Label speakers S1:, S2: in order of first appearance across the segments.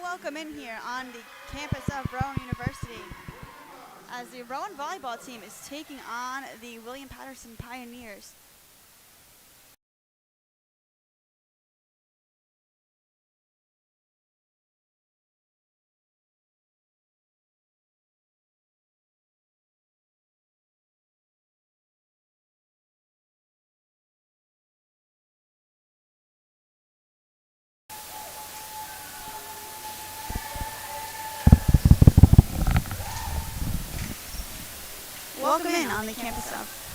S1: Welcome in here on the campus of Rowan University as the Rowan volleyball team is taking on the William Paterson Pioneers. Welcome in on the campus of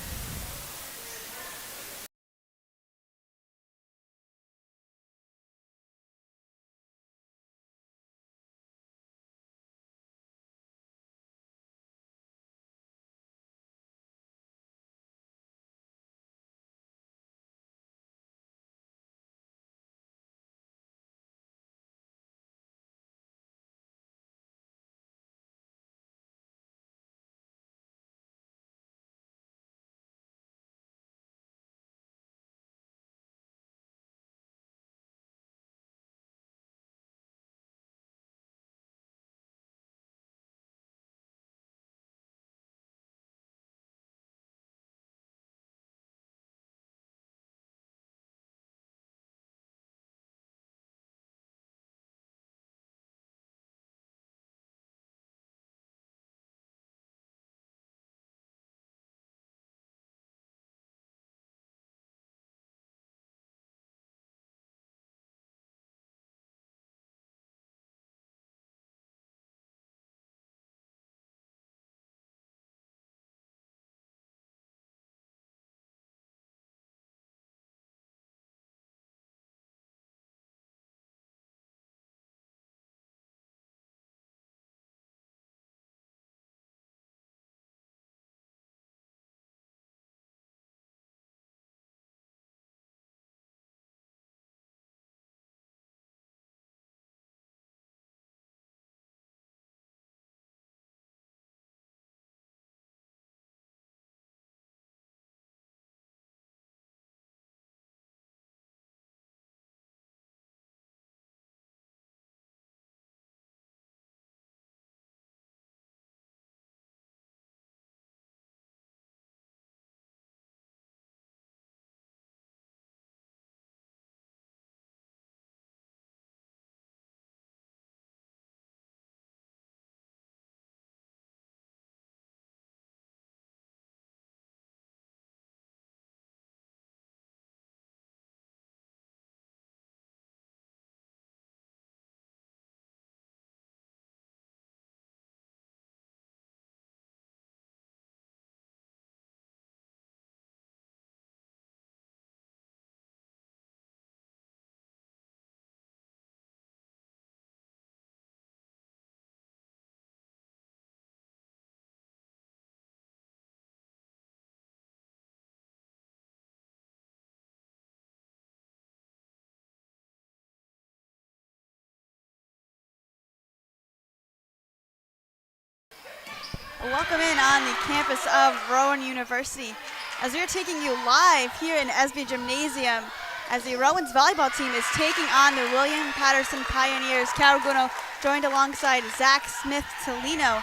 S1: welcome in on the campus of Rowan University as we're taking you live here in SB Gymnasium as the Rowan's volleyball team is taking on the William Paterson Pioneers. Caraguno joined alongside Zach Smith Tolino.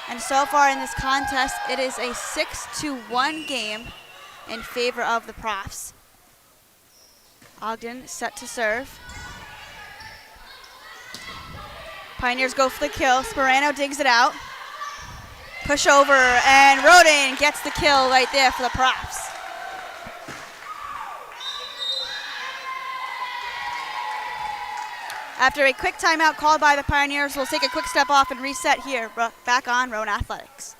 S1: And so far in this contest, it is a 6-1 game in favor of the Profs. Ogden set to serve. Pioneers go for the kill. Sperano digs it out. Push over, and Rowan gets the kill right there for the Profs. After a quick timeout called by the Pioneers, we'll take a quick step off and reset here. Back on Rowan Athletics.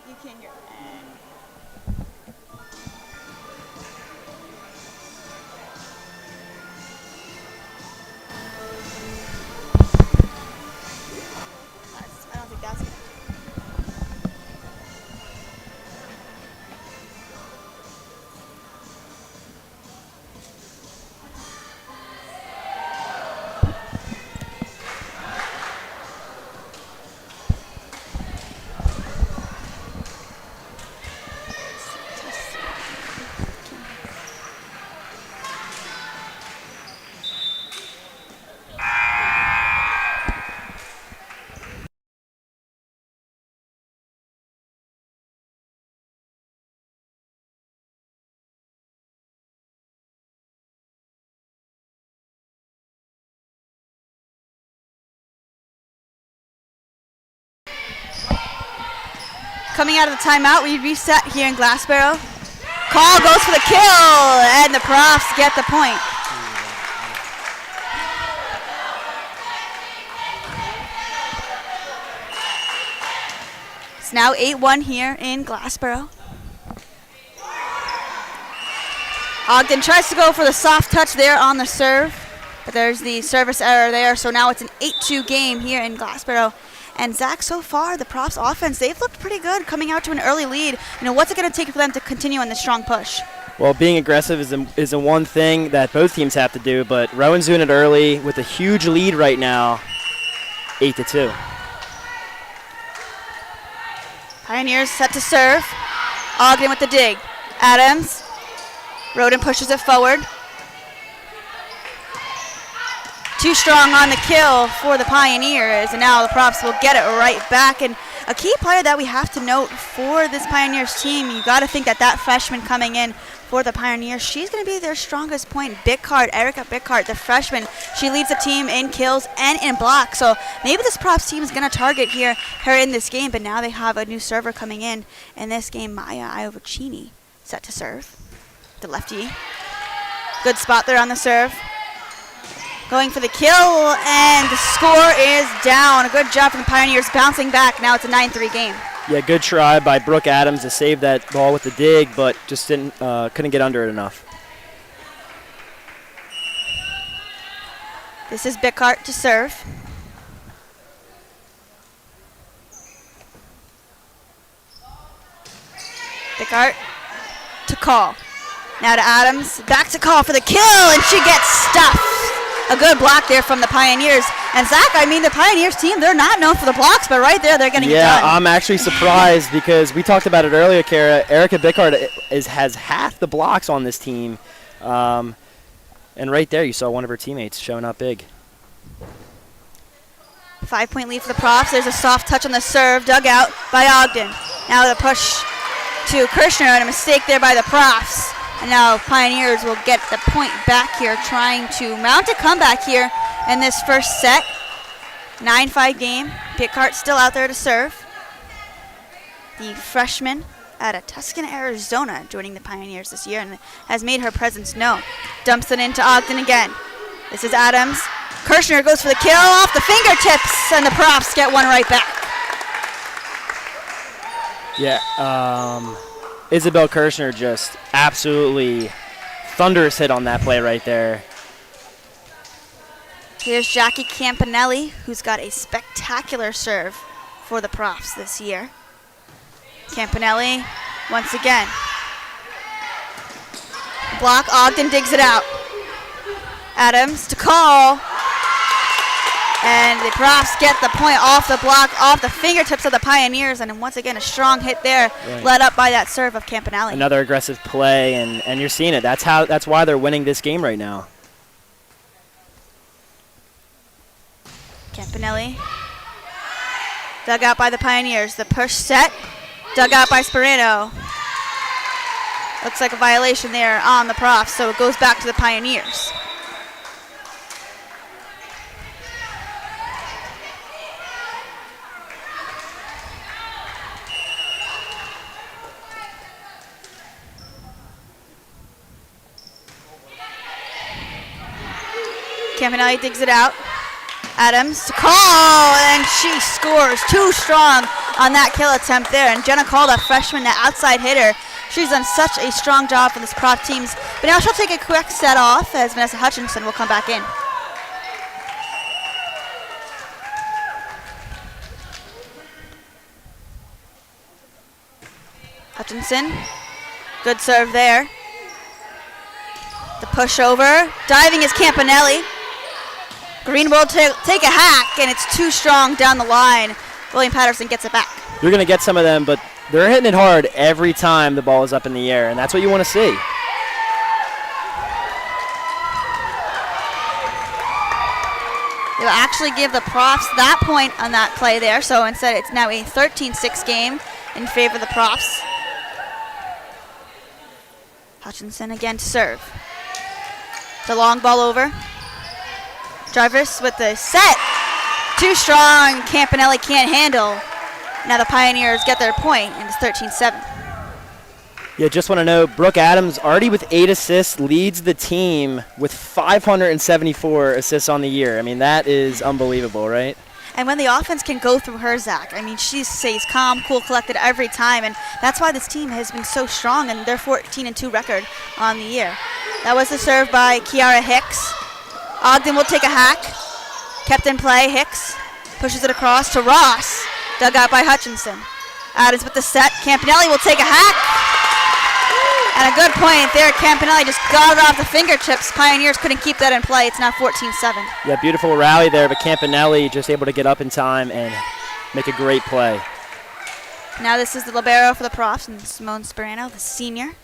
S1: You can hear. I don't think that's good. Coming out of the timeout, we reset here in Glassboro. Call goes for the kill, and the Profs get the point. It's now 8-1 here in Glassboro. Ogden tries to go for the soft touch there on the serve, but there's the service error there, so now it's an 8-2 game here in Glassboro. And Zach, so far, the Profs offense, they've looked pretty good coming out to an early lead. What's it going to take for them to continue on the strong push?
S2: Well, being aggressive is the one thing that both teams have to do, but Rowan's doing it early with a huge lead right now, 8-2.
S1: Pioneers set to serve. Ogden with the dig. Adams. Roden pushes it forward. Too strong on the kill for the Pioneers, and now the Profs will get it right back. And a key player that we have to note for this Pioneers team, you got to think that freshman coming in for the Pioneers, she's going to be their strongest point. Erica Bickart, the freshman, she leads the team in kills and in blocks. So maybe this Profs team is going to target her in this game, but now they have a new server coming in this game, Maya Iovacini, set to serve. The lefty. Good spot there on the serve. Going for the kill, and the score is down. A good job from the Pioneers bouncing back. Now it's a 9-3 game.
S2: Yeah, good try by Brooke Adams to save that ball with the dig, but just couldn't get under it enough.
S1: This is Bickart to serve. Bickart to call. Now to Adams, back to call for the kill, and she gets stuffed. A good block there from the Pioneers. And Zach, the Pioneers team, they're not known for the blocks, but right there, they're getting it done.
S2: Yeah, I'm actually surprised because we talked about it earlier, Kara. Erica Bickart has half the blocks on this team. And right there, you saw one of her teammates showing up big.
S1: 5-point lead for the Profs. There's a soft touch on the serve, dug out by Ogden. Now the push to Kirshner, and a mistake there by the Profs. And now Pioneers will get the point back here, trying to mount a comeback here in this first set. 9-5 game. Bickart still out there to serve. The freshman out of Tucson, Arizona, joining the Pioneers this year and has made her presence known. Dumps it into Ogden again. This is Adams. Kirshner goes for the kill off the fingertips, and the Profs get one right back.
S2: Yeah, Isabel Kirshner just absolutely thunderous hit on that play right there.
S1: Here's Jackie Campanelli, who's got a spectacular serve for the Profs this year. Campanelli, once again. Block, Ogden digs it out. Adams to call. And the Profs get the point off the block, off the fingertips of the Pioneers, and once again a strong hit there, right, led up by that serve of Campanelli.
S2: Another aggressive play, and you're seeing it. That's why they're winning this game right now.
S1: Campanelli, dug out by the Pioneers. The push set, dug out by Sperano. Looks like a violation there on the Profs, so it goes back to the Pioneers. Campanelli digs it out. Adams to call, and she scores. Too strong on that kill attempt there. And Jenna Call, a freshman, the outside hitter, she's done such a strong job for this Prof teams. But now she'll take a quick set off as Vanessa Hutchinson will come back in. Hutchinson, good serve there. The push over, diving is Campanelli. Green will take a hack, and it's too strong down the line. William Paterson gets it back.
S2: You're going to get some of them, but they're hitting it hard every time the ball is up in the air, and that's what you want to see.
S1: They'll actually give the Profs that point on that play there, so instead it's now a 13-6 game in favor of the Profs. Hutchinson again to serve. The long ball over. Jarvis with the set. Too strong. Campanelli can't handle. Now the Pioneers get their point, and it's 13-7.
S2: Yeah, just want to know, Brooke Adams, already with 8 assists, leads the team with 574 assists on the year. I mean, that is unbelievable, right?
S1: And when the offense can go through her, Zach, I mean, she stays calm, cool, collected every time, and that's why this team has been so strong, and their 14-2 record on the year. That was the serve by Kiara Hicks. Ogden will take a hack. Kept in play, Hicks pushes it across to Ross. Dug out by Hutchinson. Adams with the set. Campanelli will take a hack. And a good point there. Campanelli just got it off the fingertips. Pioneers couldn't keep that in play. It's now 14-7.
S2: Yeah, beautiful rally there, but Campanelli just able to get up in time and make a great play.
S1: Now this is the libero for the Profs, and Simone Sperano, the senior,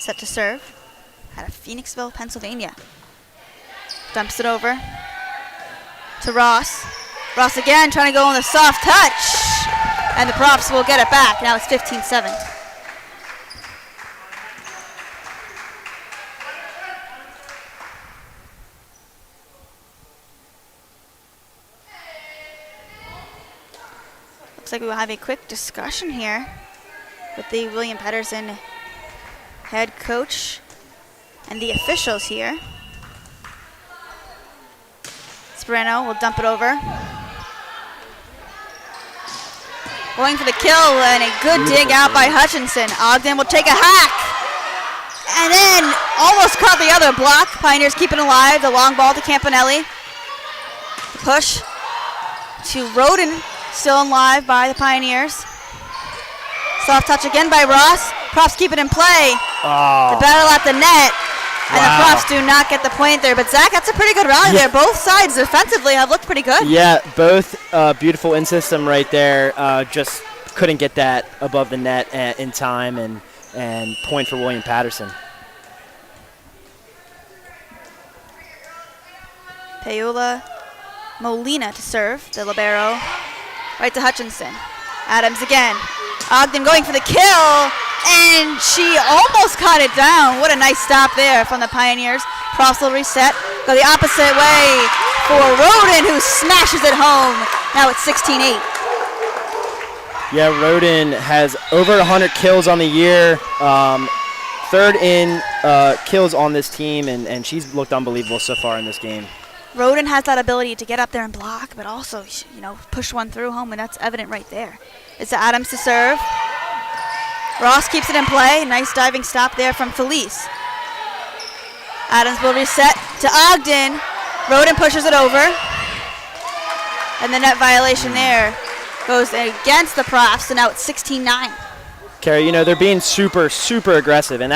S1: set to serve out of Phoenixville, Pennsylvania. Dumps it over to Ross. Ross again trying to go on the soft touch, and the Profs will get it back. Now it's 15-7. Looks like we will have a quick discussion here with the William Paterson head coach and the officials here. Sperano will dump it over. Going for the kill, and a good dig out by Hutchinson. Ogden will take a hack. And then almost caught the other block. Pioneers keep it alive. The long ball to Campanelli. The push to Roden. Still alive by the Pioneers. Soft touch again by Ross. Profs keep it in play.
S2: Oh.
S1: The battle at the net. And
S2: Wow.
S1: the Profs do not get the point there. But Zach, that's a pretty good rally there. Both sides defensively have looked pretty good.
S2: Yeah, both beautiful in system right there. Just couldn't get that above the net in time, and point for William Paterson.
S1: Paola Molina to serve, the libero. Right to Hutchinson. Adams again. Ogden going for the kill, and she almost caught it down. What a nice stop there from the Pioneers. Profs will reset. Go the opposite way for Roden, who smashes it home. Now it's 16-8.
S2: Yeah, Roden has over 100 kills on the year. Third in kills on this team, and she's looked unbelievable so far in this game.
S1: Roden has that ability to get up there and block, but also, push one through home, and that's evident right there. It's Adams to serve. Ross keeps it in play. Nice diving stop there from Felice. Adams will reset to Ogden. Roden pushes it over. And the net violation there goes against the Profs, so now it's 16-9.
S2: Carrie, they're being super, super aggressive, and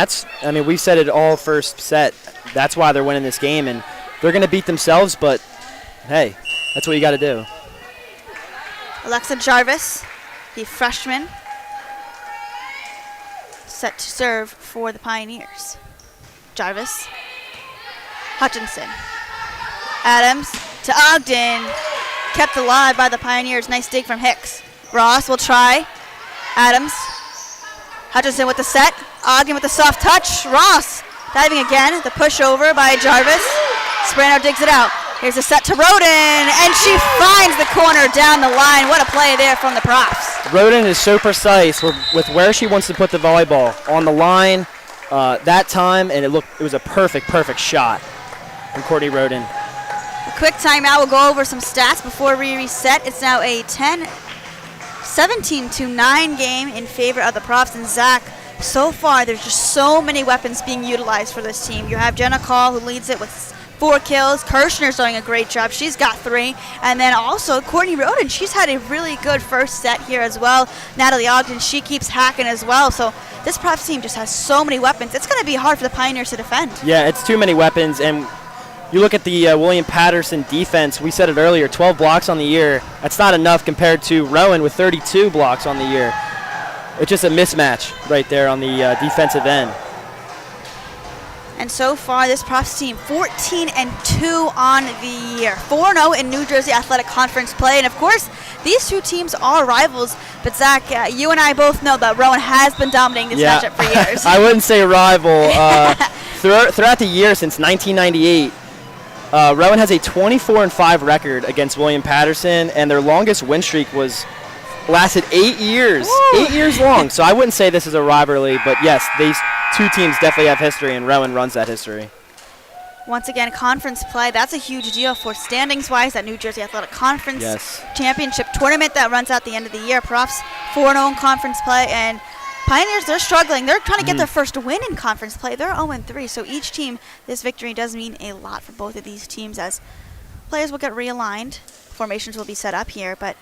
S2: we said it all first set. That's why they're winning this game, and they're going to beat themselves, but hey, that's what you got to do.
S1: Alexa Jarvis, the freshman, set to serve for the Pioneers. Jarvis. Hutchinson. Adams to Ogden. Kept alive by the Pioneers. Nice dig from Hicks. Ross will try. Adams. Hutchinson with the set. Ogden with the soft touch. Ross diving again. The push over by Jarvis. Sperano digs it out. Here's a set to Roden, and she finds the corner down the line. What a play there from the Profs.
S2: Roden is so precise with where she wants to put the volleyball on the line that time, and it was a perfect shot from Courtney Roden.
S1: A quick timeout. We'll go over some stats before we reset. It's now a 17-9 game in favor of the Profs. And Zach, so far there's just so many weapons being utilized for this team. You have Jenna Call, who leads it with 4 kills. Kirshner's doing a great job. She's got 3. And then also Courtney Roden. She's had a really good first set here as well. Natalie Ogden, she keeps hacking as well. So this Profs team just has so many weapons. It's going to be hard for the Pioneers to defend.
S2: Yeah, it's too many weapons. And you look at the William Paterson defense. We said it earlier, 12 blocks on the year. That's not enough compared to Rowan with 32 blocks on the year. It's just a mismatch right there on the defensive end.
S1: And so far, this Profs team, 14-2 on the year. 4-0 in New Jersey Athletic Conference play. And, of course, these two teams are rivals. But, Zach, you and I both know that Rowan has been dominating this matchup for years.
S2: I wouldn't say rival. Throughout the year since 1998, Rowan has a 24-5 record against William Paterson, and their longest win streak was lasted 8 years.
S1: Woo.
S2: 8 years long. So I wouldn't say this is a rivalry, but yes, these two teams definitely have history, and Rowan runs that history.
S1: Once again, conference play, that's a huge deal for standings-wise, that New Jersey Athletic Conference Championship tournament that runs out the end of the year. Profs 4-0 in conference play, and Pioneers, they're struggling. They're trying to get their first win in conference play. They're 0-3, so each team, this victory does mean a lot for both of these teams as players will get realigned. Formations will be set up here, but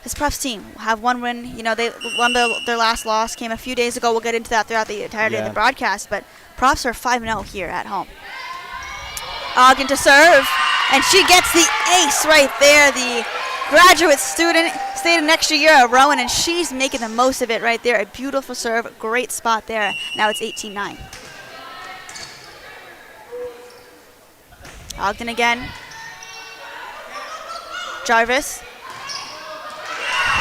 S1: this Profs team will have one win. You know, they won their last loss, came a few days ago. We'll get into that throughout the entirety of the broadcast, but Profs are 5-0 here at home. Ogden to serve, and she gets the ace right there. The graduate student stayed an extra year at Rowan, and she's making the most of it right there. A beautiful serve, great spot there. Now it's 18-9. Ogden again. Jarvis.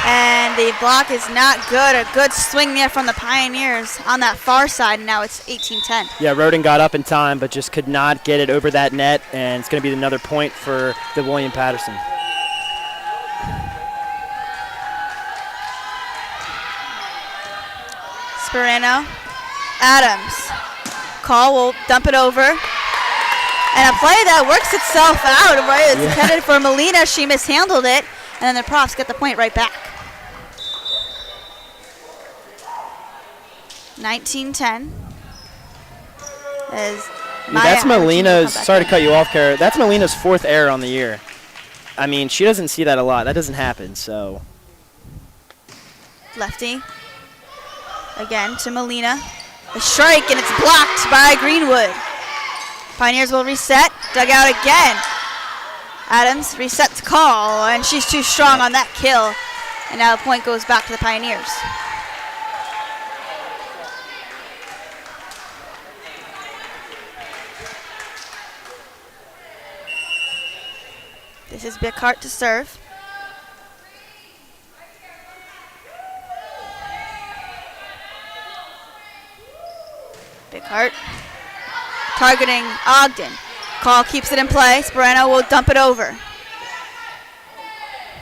S1: And the block is not good. A good swing there from the Pioneers on that far side, and now it's 18-10.
S2: Yeah, Roden got up in time, but just could not get it over that net, and it's going to be another point for the William Paterson.
S1: Sperano. Adams. Call will dump it over. And a play that works itself out. Right? It's intended for Molina. She mishandled it. And then the Profs get the point right back. 19-10.
S2: That's Molina's, sorry to cut you off, Kara. That's Molina's 4th error on the year. I mean, she doesn't see that a lot. That doesn't happen, so.
S1: Lefty. Again to Molina. The strike, and it's blocked by Greenwood. Pioneers will reset. Dug out again. Adams resets to call, and she's too strong on that kill. And now the point goes back to the Pioneers. This is Bickhart to serve. Bickhart targeting Ogden. Call keeps it in play. Sperano will dump it over.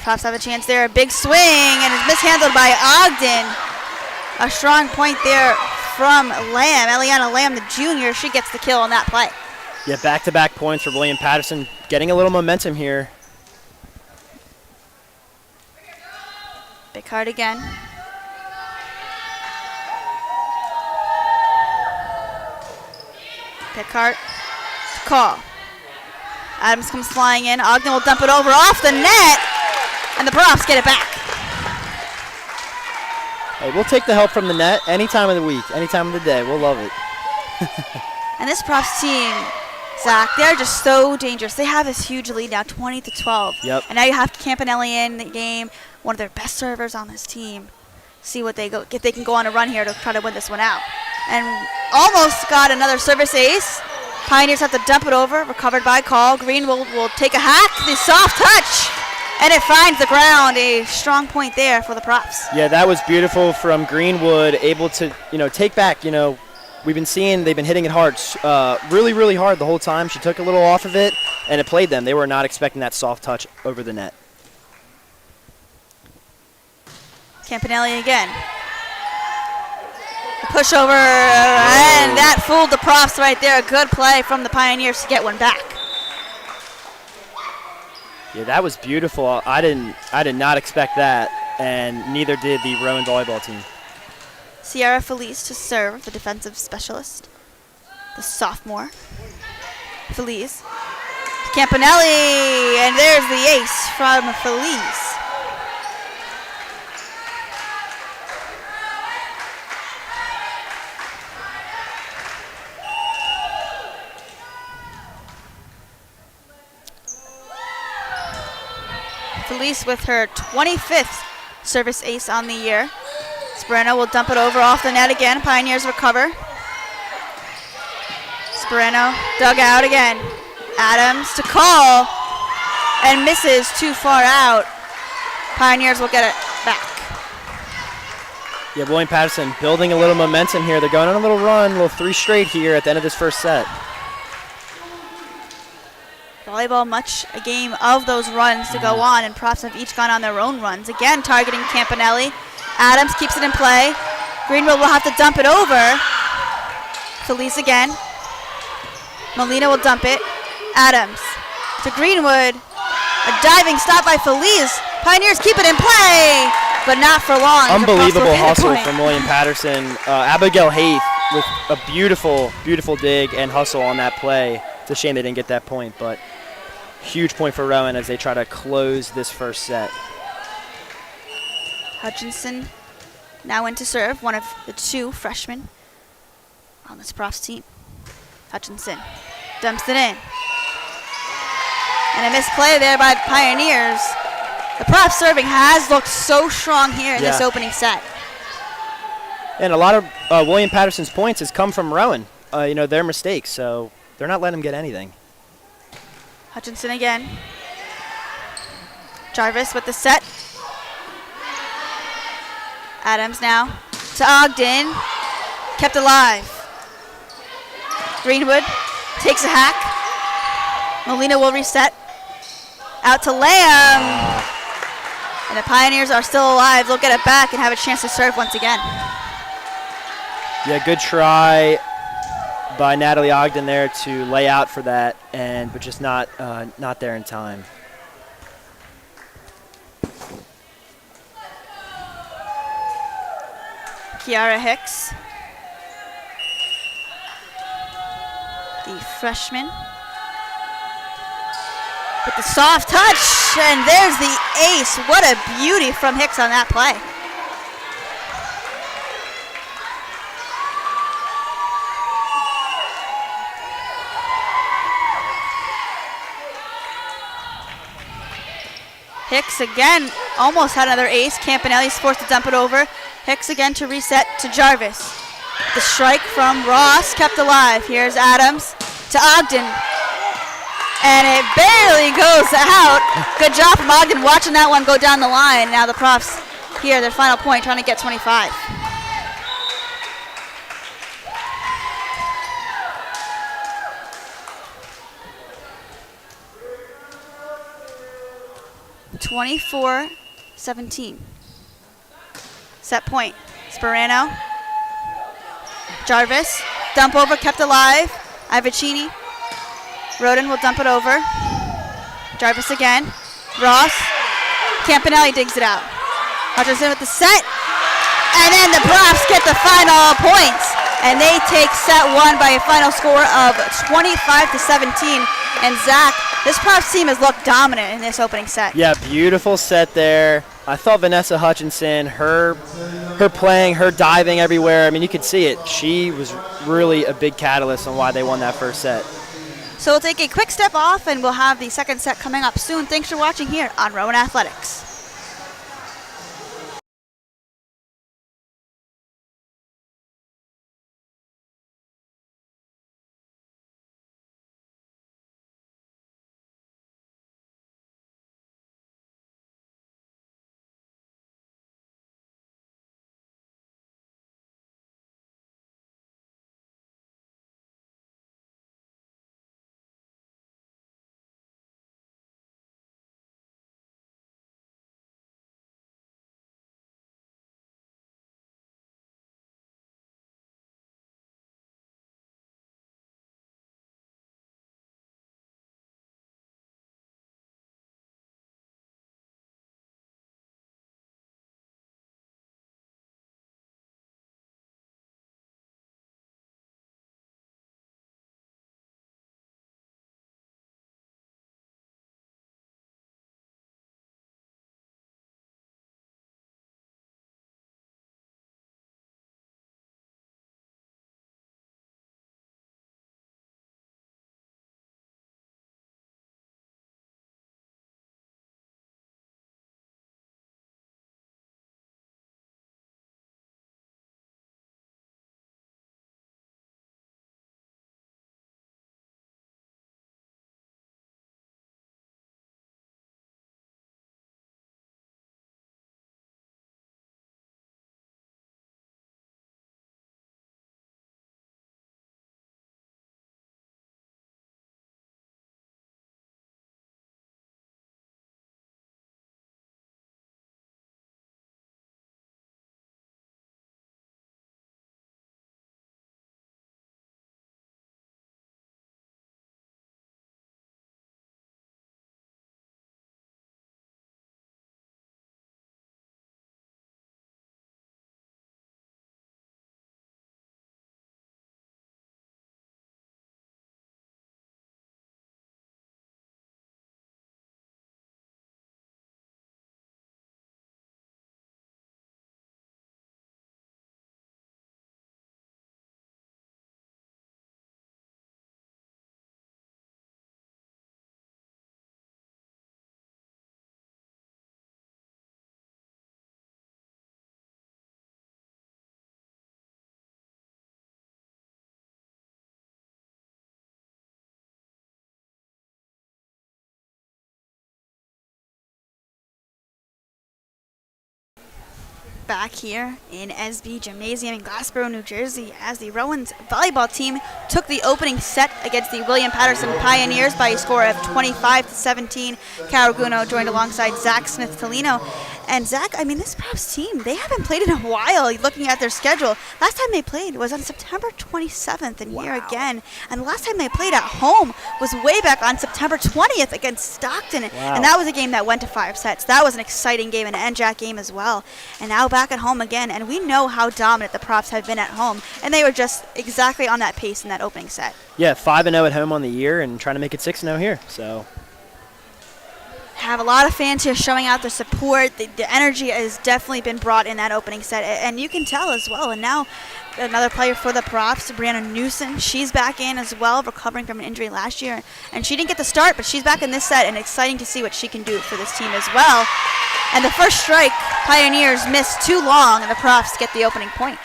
S1: Profs have a chance there. A big swing, and it's mishandled by Ogden. A strong point there from Lamb. Eliana Lamb, the junior. She gets the kill on that play.
S2: Yeah, back-to-back points for William Paterson. Getting a little momentum here.
S1: Bickhart again. Bickhart. Call. Adams comes flying in. Ogden will dump it over off the net, and the Profs get it back.
S2: Hey, we'll take the help from the net any time of the week, any time of the day. We'll love it.
S1: And this Profs team, Zach, they're just so dangerous. They have this huge lead now, 20-12.
S2: Yep.
S1: And now you have Campanelli in the game, one of their best servers on this team. See what if they can go on a run here to try to win this one out. And almost got another service ace. Pioneers have to dump it over, recovered by Call. Green will take a hack, the soft touch, and it finds the ground. A strong point there for the Profs.
S2: Yeah, that was beautiful from Greenwood, able to, take back, we've been seeing they've been hitting it hard, really, really hard the whole time. She took a little off of it, and it played them. They were not expecting that soft touch over the net.
S1: Campanelli again. Pushover, and that fooled the Profs right there. A good play from the Pioneers to get one back.
S2: Yeah, that was beautiful. I did not expect that, and neither did the Rowan volleyball team.
S1: Sierra Felice to serve, the defensive specialist, the sophomore. Felice. Campanelli, and there's the ace from Felice. Felice with her 25th service ace on the year. Sperano will dump it over off the net again. Pioneers recover. Sperano dug out again. Adams to Call, and misses too far out. Pioneers will get it back.
S2: Yeah, William Paterson building a little momentum here. They're going on a little run, a little 3 straight here at the end of this first set.
S1: volleyball, much a game of those runs to go on, and props have each gone on their own runs. Again, targeting Campanelli. Adams keeps it in play. Greenwood will have to dump it over. Felice again. Molina will dump it. Adams to Greenwood. A diving stop by Felice. Pioneers keep it in play, but not for long.
S2: Unbelievable hustle from William Paterson. Abigail Haith with a beautiful, beautiful dig and hustle on that play. It's a shame they didn't get that point, but huge point for Rowan as they try to close this first set.
S1: Hutchinson now in to serve, one of the two freshmen on this profs team. Hutchinson dumps it in. And a misplay there by the Pioneers. The prop serving has looked so strong here in this opening set.
S2: And a lot of William Paterson's points has come from Rowan, their mistakes, so they're not letting him get anything.
S1: Hutchinson again. Jarvis with the set. Adams now to Ogden. Kept alive. Greenwood takes a hack. Molina will reset. Out to Lamb. And the Pioneers are still alive. They'll get it back and have a chance to serve once again.
S2: Yeah, good try by Natalie Ogden there to lay out for that, but just not there in time.
S1: Kiara Hicks, the freshman, with the soft touch, and there's the ace. What a beauty from Hicks on that play. Hicks again almost had another ace. Campanelli's forced to dump it over. Hicks again to reset to Jarvis. The strike from Ross kept alive. Here's Adams to Ogden. And it barely goes out. Good job from Ogden watching that one go down the line. Now the profs here, their final point, trying to get 25. (24-17). Set point. Sperano. Jarvis. Dump over, kept alive. Ivacini. Roden will dump it over. Jarvis again. Ross. Campanelli digs it out. Hutchinson with the set. And then the profs get the final points. And they take set one by a final score of 25-17. And Zach, this props team has looked dominant in this opening set.
S2: Yeah, beautiful set there. I thought Vanessa Hutchinson, her playing, her diving everywhere, I mean, you could see it. She was really a big catalyst on why they won that first set.
S1: So we'll take a quick step off, and we'll have the second set coming up soon. Thanks for watching here on Rowan Athletics. back here in SB Gymnasium in Glassboro, New Jersey, as the Rowan's volleyball team took the opening set against the William Paterson Pioneers by a score of 25-17. Caraguno joined alongside Zach Smith-Tolino. And Zach, I mean, this Props team, they haven't played in a while looking at their schedule. Last time they played was on September 27th, and here again. And the last time they played at home was way back on September 20th against Stockton.
S2: Wow.
S1: And that was a game that went to 5 sets. That was an exciting game, an NJAC game as well. And now back at home again, and we know how dominant the Props have been at home. And they were just exactly on that pace in that opening set.
S2: Yeah, 5-0 at home on the year and trying to make it 6-0 here. So
S1: have a lot of fans here showing out their support. The energy has definitely been brought in that opening set, and you can tell as well. And now another player for the Props, Brianna Newsom, she's back in as well, recovering from an injury last year. And she didn't get the start, but she's back in this set, and exciting to see what she can do for this team as well. And the first strike, Pioneers missed too long, and the Props get the opening point.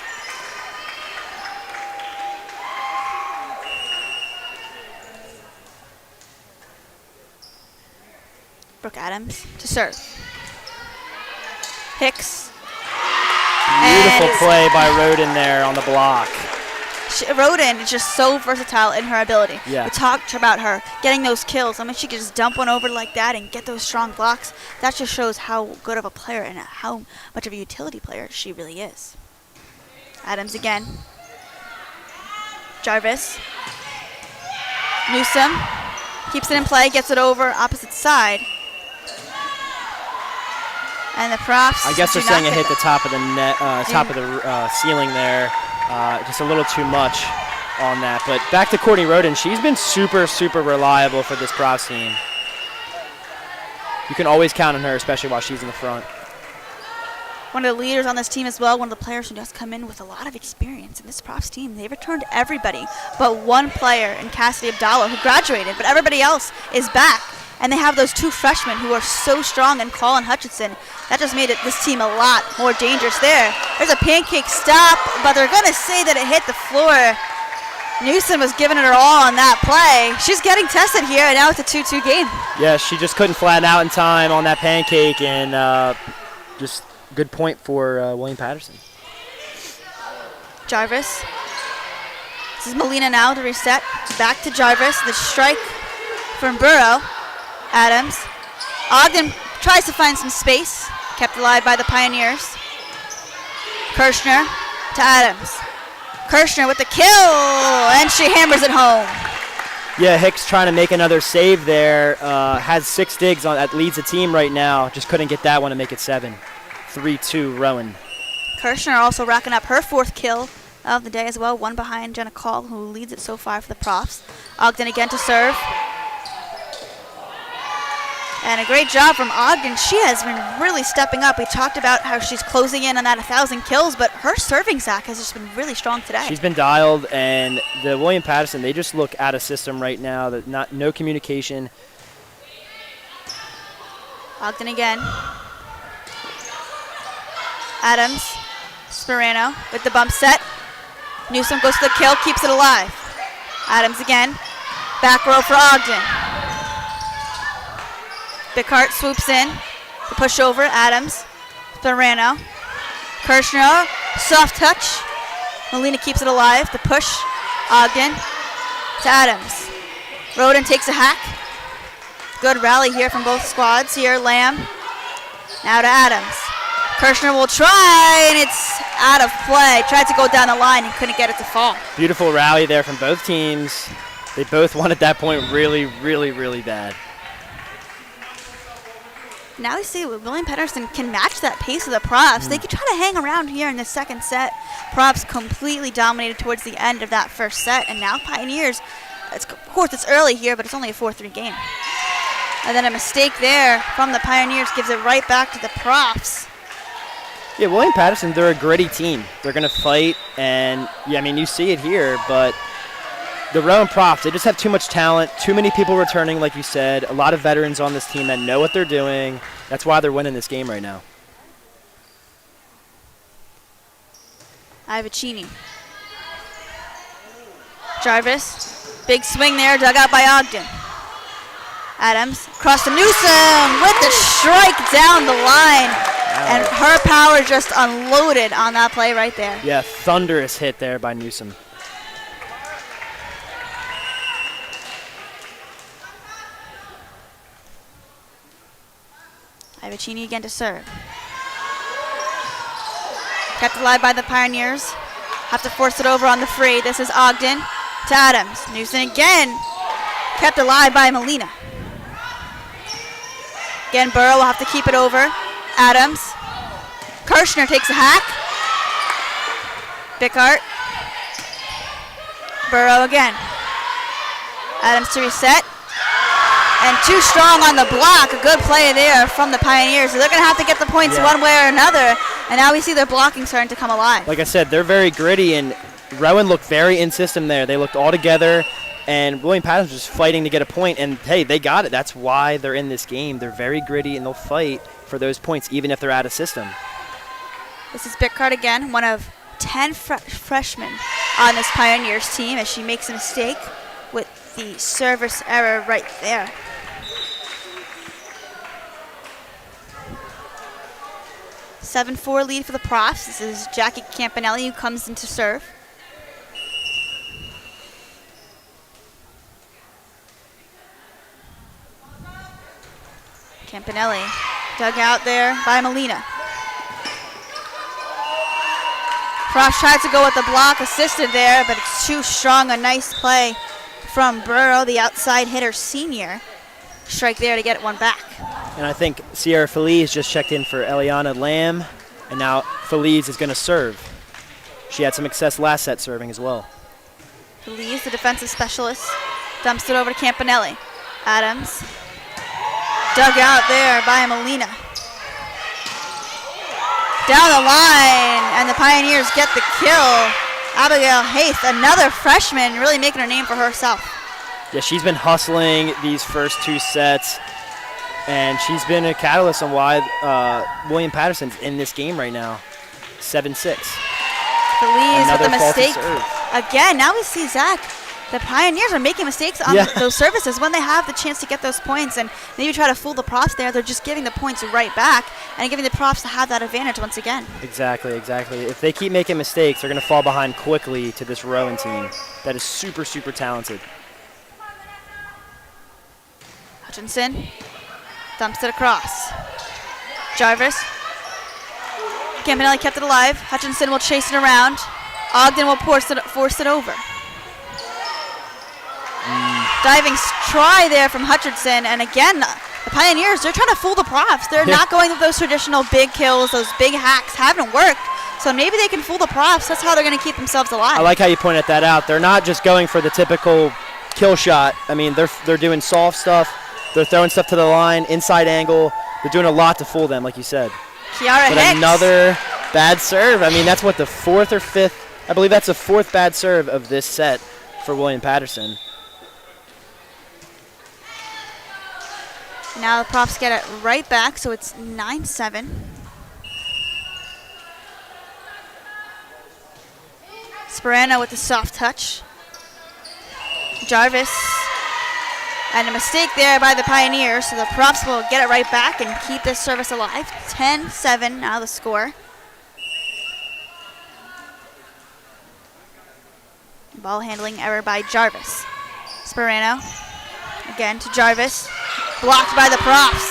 S1: Brooke Adams to serve. Hicks.
S2: beautiful play by Rowan there on the block.
S1: Rowan is just so versatile in her ability.
S2: Yeah.
S1: We talked about her getting those kills. I mean, she could just dump one over like that and get those strong blocks. That just shows how good of a player and how much of a utility player she really is. Adams again. Jarvis. Newsom keeps it in play, gets it over opposite side. And the Props.
S2: I guess they're saying it hit the top of the net, top of the ceiling there. Just a little too much on that. But back to Courtney Rowan. She's been super, super reliable for this Props team. You can always count on her, especially while she's in the front.
S1: One of the leaders on this team as well, one of the players who does come in with a lot of experience in this Props team. They returned everybody but one player in Cassidy Abdallah who graduated, but everybody else is back. And they have those two freshmen who are so strong in Colin Hutchinson. That just made this team a lot more dangerous there. There's a pancake stop, but they're going to say that it hit the floor. Newsom was giving it her all on that play. She's getting tested here, and now it's a 2-2 game.
S2: Yeah, she just couldn't flatten out in time on that pancake, and just good point for William Paterson.
S1: Jarvis. This is Molina now to reset. Back to Jarvis. The strike from Burrow. Adams. Ogden tries to find some space. Kept alive by the Pioneers. Kirshner to Adams. Kirshner with the kill, and she hammers it home.
S2: Yeah, Hicks trying to make another save there. Has 6 digs on that, leads the team right now. Just couldn't get that one to make it 7. 3-2 Rowan.
S1: Kirshner also racking up her 4th kill of the day as well. One behind Jenna Call, who leads it so far for the Props. Ogden again to serve. And a great job from Ogden. She has been really stepping up. We talked about how she's closing in on that 1,000 kills, but her serving, Zach, has just been really strong today.
S2: She's been dialed, and the William Paterson, they just look out of system right now. No communication.
S1: Ogden again. Adams. Sperano with the bump set. Newsom goes to the kill, keeps it alive. Adams again. Back row for Ogden. Bickhart swoops in. The push over. Adams. Sperano. Kirshner. Soft touch. Molina keeps it alive. The push. Ogden to Adams. Rowan takes a hack. Good rally here from both squads here. Lamb. Now to Adams. Kirshner will try, and it's out of play. Tried to go down the line and couldn't get it to fall.
S2: Beautiful rally there from both teams. They both won at that point really, really, really bad.
S1: Now we see William Paterson can match that pace of the Props. They could try to hang around here in the second set. Props completely dominated towards the end of that first set, and now Pioneers, of course it's early here, but it's only a 4-3 game. And then a mistake there from the Pioneers gives it right back to the Props.
S2: Yeah, William Paterson, they're a gritty team. They're going to fight, and yeah, I mean, you see it here, but the Rowan Props, they just have too much talent, too many people returning, like you said, a lot of veterans on this team that know what they're doing. That's why they're winning this game right now.
S1: Ivacini. Jarvis, big swing there, dug out by Ogden. Adams, across to Newsom with the strike down the line. And her power just unloaded on that play right there.
S2: Yeah, thunderous hit there by Newsom.
S1: Ivacini again to serve. Kept alive by the Pioneers. Have to force it over on the free. This is Ogden to Adams. Newsom again. Kept alive by Molina. Again, Burrow will have to keep it over. Adams. Kirshner takes a hack. Bickart. Burrow again. Adams to reset. And too strong on the block. A good play there from the Pioneers. So they're going to have to get the points one way or another. And now we see their blocking starting to come alive.
S2: Like I said, they're very gritty, and Rowan looked very in system there. They looked all together, and William Paterson was just fighting to get a point. And, hey, they got it. That's why they're in this game. They're very gritty, and they'll fight for those points, even if they're out of system.
S1: This is Bickart again, one of 10 freshmen on this Pioneers team, as she makes a mistake with the service error right there. A 7-4 lead for the Profs. This is Jackie Campanelli who comes in to serve. Campanelli dug out there by Molina. Profs tried to go with the block, assisted there, but it's too strong. A nice play from Burrow, the outside hitter senior. Strike there to get one back.
S2: And I think Sierra Feliz just checked in for Eliana Lamb, and now Feliz is going to serve. She had some success last set serving as well.
S1: Feliz, the defensive specialist, dumps it over to Campanelli. Adams, dug out there by Molina. Down the line, and the Pioneers get the kill. Abigail Haith, another freshman, really making her name for herself.
S2: Yeah, she's been hustling these first two sets, and she's been a catalyst on why William Paterson's in this game right now. 7-6.
S1: Feliz with the mistake. Again, now we see Zach. The Pioneers are making mistakes on those services when they have the chance to get those points, and maybe try to fool the Profs there. They're just giving the points right back and giving the Profs to have that advantage once again.
S2: Exactly. If they keep making mistakes, they're going to fall behind quickly to this Rowan team that is super, super talented.
S1: Hutchinson dumps it across. Jarvis. Campanelli kept it alive. Hutchinson will chase it around. Ogden will force it over. Diving try there from Hutchinson, and again, the Pioneers, they're trying to fool the Profs. They're not going with those traditional big kills, those big hacks haven't worked, so maybe they can fool the Profs. That's how they're going to keep themselves alive.
S2: I like how you pointed that out. They're not just going for the typical kill shot. I mean, they're doing soft stuff. They're throwing stuff to the line, inside angle. They're doing a lot to fool them, like you said.
S1: Kiara
S2: but
S1: Hicks.
S2: Another bad serve. I mean, that's what, the fourth or fifth? I believe that's the fourth bad serve of this set for William Paterson.
S1: Now the Profs get it right back, so it's 9-7. Sperano with the soft touch. Jarvis. And a mistake there by the Pioneers, so the Profs will get it right back and keep this service alive. 10-7 now the score. Ball handling error by Jarvis. Sperano. Again to Jarvis. Blocked by the Profs.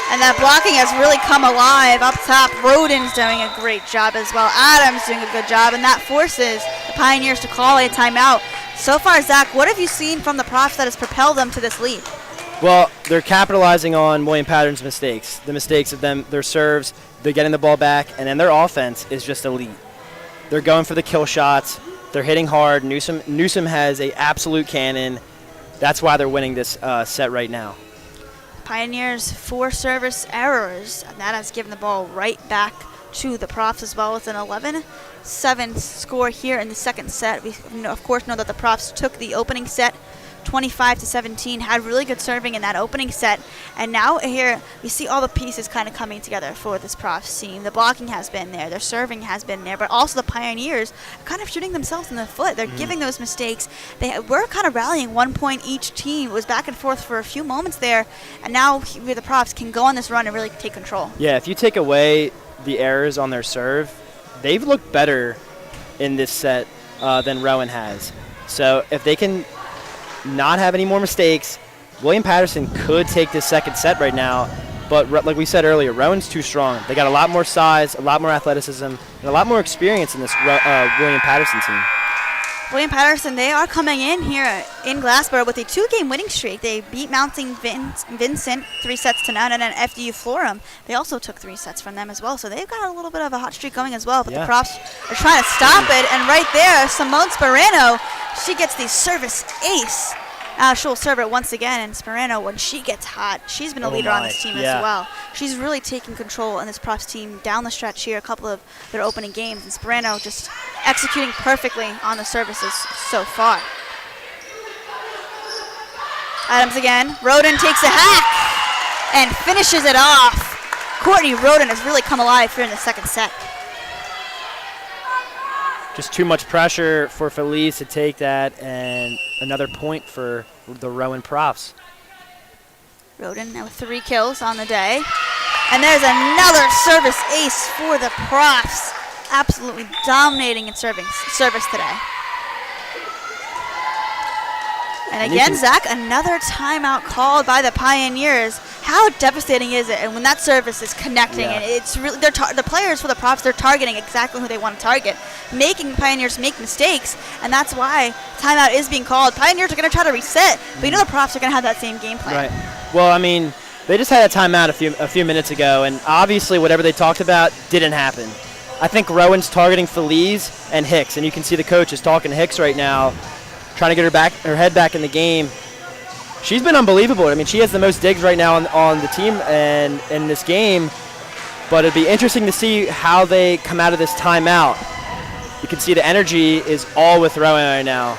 S1: And that blocking has really come alive up top. Roden's doing a great job as well. Adams doing a good job, and that forces the Pioneers to call a timeout. So far, Zach, what have you seen from the Profs that has propelled them to this lead?
S2: Well, they're capitalizing on William Paterson's mistakes. The mistakes of them, their serves, they're getting the ball back, and then their offense is just elite. They're going for the kill shots. They're hitting hard. Newsom has an absolute cannon. That's why they're winning this set right now.
S1: Pioneers 4 service errors, and that has given the ball right back to the Profs as well. It's an 11-7 score here in the second set. We of course know that the Profs took the opening set 25-17, had really good serving in that opening set. And now here we see all the pieces kind of coming together for this Profs team. The blocking has been there, their serving has been there, but also the Pioneers are kind of shooting themselves in the foot. They're giving those mistakes. They were kind of rallying 1 point each team. It was back and forth for a few moments there, and now the Profs can go on this run and really take control.
S2: Yeah, if you take away the errors on their serve, they've looked better in this set than Rowan has. So if they can not have any more mistakes, William Paterson could take this second set right now. But like we said earlier, Rowan's too strong. They got a lot more size, a lot more athleticism, and a lot more experience in this William Paterson team.
S1: William Paterson, they are coming in here in Glassboro with a 2-game winning streak. They beat Mounting Vincent 3-0, and then FDU Florham. They also took 3 sets from them as well. So they've got a little bit of a hot streak going as well. But the Profs are trying to stop it. And right there, Simone Sperano, she gets the service ace. She'll serve it once again, and Sperano, when she gets hot, she's been a leader on this team as well. She's really taking control in this Profs team down the stretch here, a couple of their opening games, and Sperano just executing perfectly on the services so far. Adams again. Roden takes a hack and finishes it off. Courtney Roden has really come alive here in the second set.
S2: Just too much pressure for Felice to take that, and another point for the Rowan Profs.
S1: Roden now with 3 kills on the day. And there's another service ace for the Profs. Absolutely dominating in service today. And again, Zach, another timeout called by the Pioneers. How devastating is it? And when that service is connecting, and it's really the players for the Profs, they're targeting exactly who they want to target, making Pioneers make mistakes, and that's why timeout is being called. Pioneers are going to try to reset, but you know the Profs are going to have that same game plan.
S2: Right. Well, I mean, they just had a timeout a few minutes ago, and obviously whatever they talked about didn't happen. I think Rowan's targeting Feliz and Hicks, and you can see the coach is talking to Hicks right now, trying to get her head back in the game. She's been unbelievable. I mean, she has the most digs right now on the team and in this game, but it'd be interesting to see how they come out of this timeout. You can see the energy is all with Rowan right now.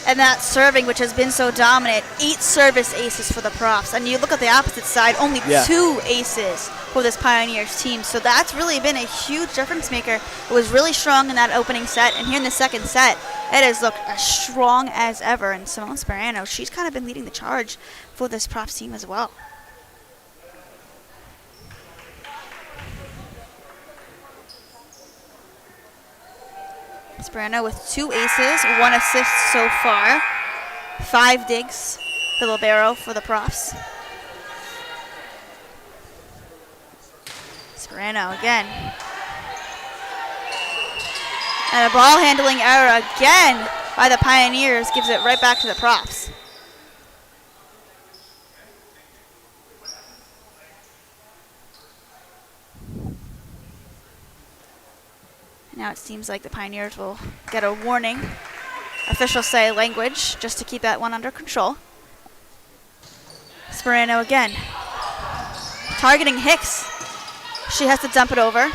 S1: And that serving, which has been so dominant, 8 service aces for the Profs. And you look at the opposite side, only 2 aces for this Pioneers team. So that's really been a huge difference maker. It was really strong in that opening set, and here in the second set, it has looked as strong as ever. And Simone Sperano, she's kind of been leading the charge for this Profs team as well. Sperano with 2 aces, 1 assist so far. 5 digs, the libero for the Profs. Sperano again. And a ball handling error again by the Pioneers gives it right back to the Profs. Now it seems like the Pioneers will get a warning. Officials say language, just to keep that one under control. Sperano again. Targeting Hicks. She has to dump it over.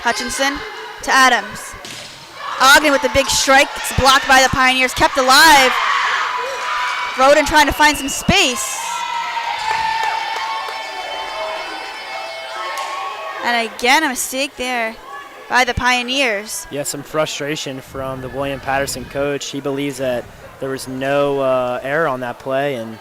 S1: Hutchinson to Adams. Ogden with the big strike. It's blocked by the Pioneers, kept alive. Roden trying to find some space. And again, a mistake there by the Pioneers.
S2: Yeah, some frustration from the William Paterson coach. He believes that there was no error on that play, and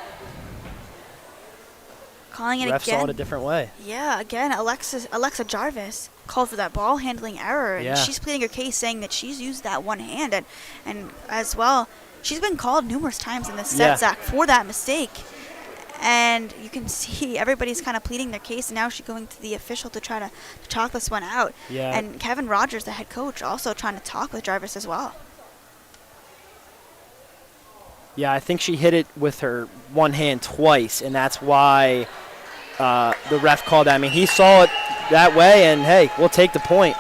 S1: calling it
S2: ref
S1: again.
S2: saw it a different way.
S1: Yeah, again, Alexa Jarvis called for that ball handling error, and she's pleading her case, saying that she's used that one hand, and as well, she's been called numerous times in this set, Zach, for that mistake. And you can see everybody's kind of pleading their case, and now she's going to the official to try to talk this one out.
S2: Yeah.
S1: And Kevin Rogers, the head coach, also trying to talk with Jarvis as well.
S2: Yeah, I think she hit it with her one hand twice, and that's why the ref called that. I mean, he saw it that way, and hey, we'll take the point.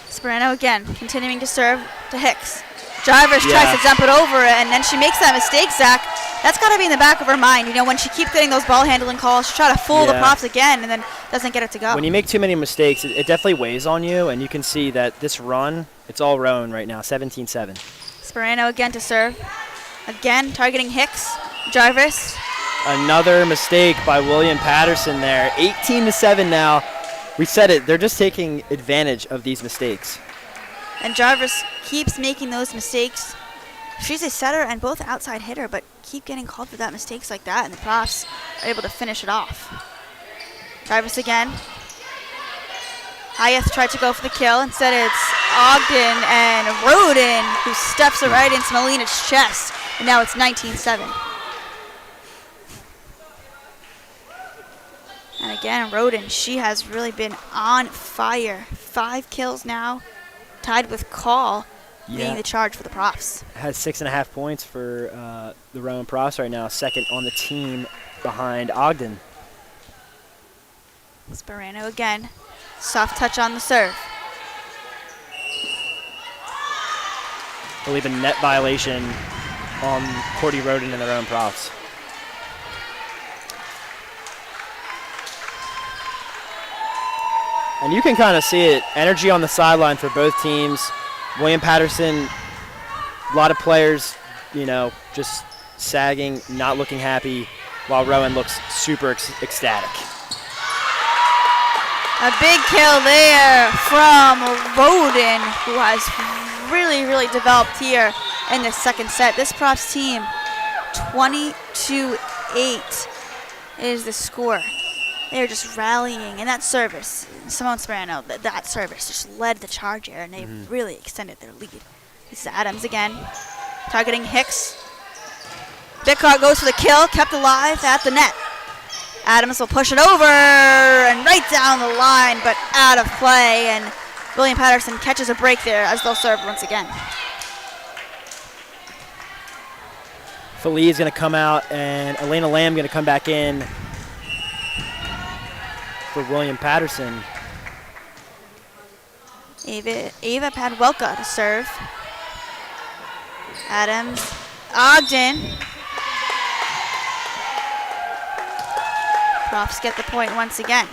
S1: Sperano again, continuing to serve to Hicks. Jarvis tries to dump it over, and then she makes that mistake, Zach. That's got to be in the back of her mind. You know, when she keeps getting those ball handling calls, she'll try to fool the Profs again and then doesn't get it to go.
S2: When you make too many mistakes, it definitely weighs on you, and you can see that this run, it's all Rowan right now, 17-7.
S1: Sperano again to serve. Again, targeting Hicks. Jarvis.
S2: Another mistake by William Paterson there. 18-7 now. We said it, they're just taking advantage of these mistakes.
S1: And Jarvis keeps making those mistakes. She's a setter and both outside hitter, but keep getting called for that mistakes like that, and the Profs are able to finish it off. Jarvis again. Hyeth tried to go for the kill. Instead, it's Ogden and Roden who steps it right into Melina's chest, and now it's 19-7. And again, Roden, she has really been on fire. 5 kills now, tied with Call, leading the charge for the Profs.
S2: Has 6.5 points for the Rowan Profs right now, second on the team behind Ogden.
S1: Sperano again, soft touch on the serve.
S2: I believe a net violation on Cordy Roden and the Rowan Profs. And you can kind of see it, energy on the sideline for both teams. William Paterson, a lot of players, you know, just sagging, not looking happy, while Rowan looks super ecstatic.
S1: A big kill there from Roden, who has really developed here in the second set. This Profs team, 22-8 is the score. They're just rallying, and that service, Simone Sperano, that service just led the charge here, and they really extended their lead. This is Adams again, targeting Hicks. Bickart goes for the kill, kept alive at the net. Adams will push it over and right down the line, but out of play, and William Paterson catches a break there as they'll serve once again.
S2: Philly is going to come out, and Elena Lamb going to come back in for William Paterson.
S1: Ava Padwelka to serve. Adams, Ogden. Profs get the point once again.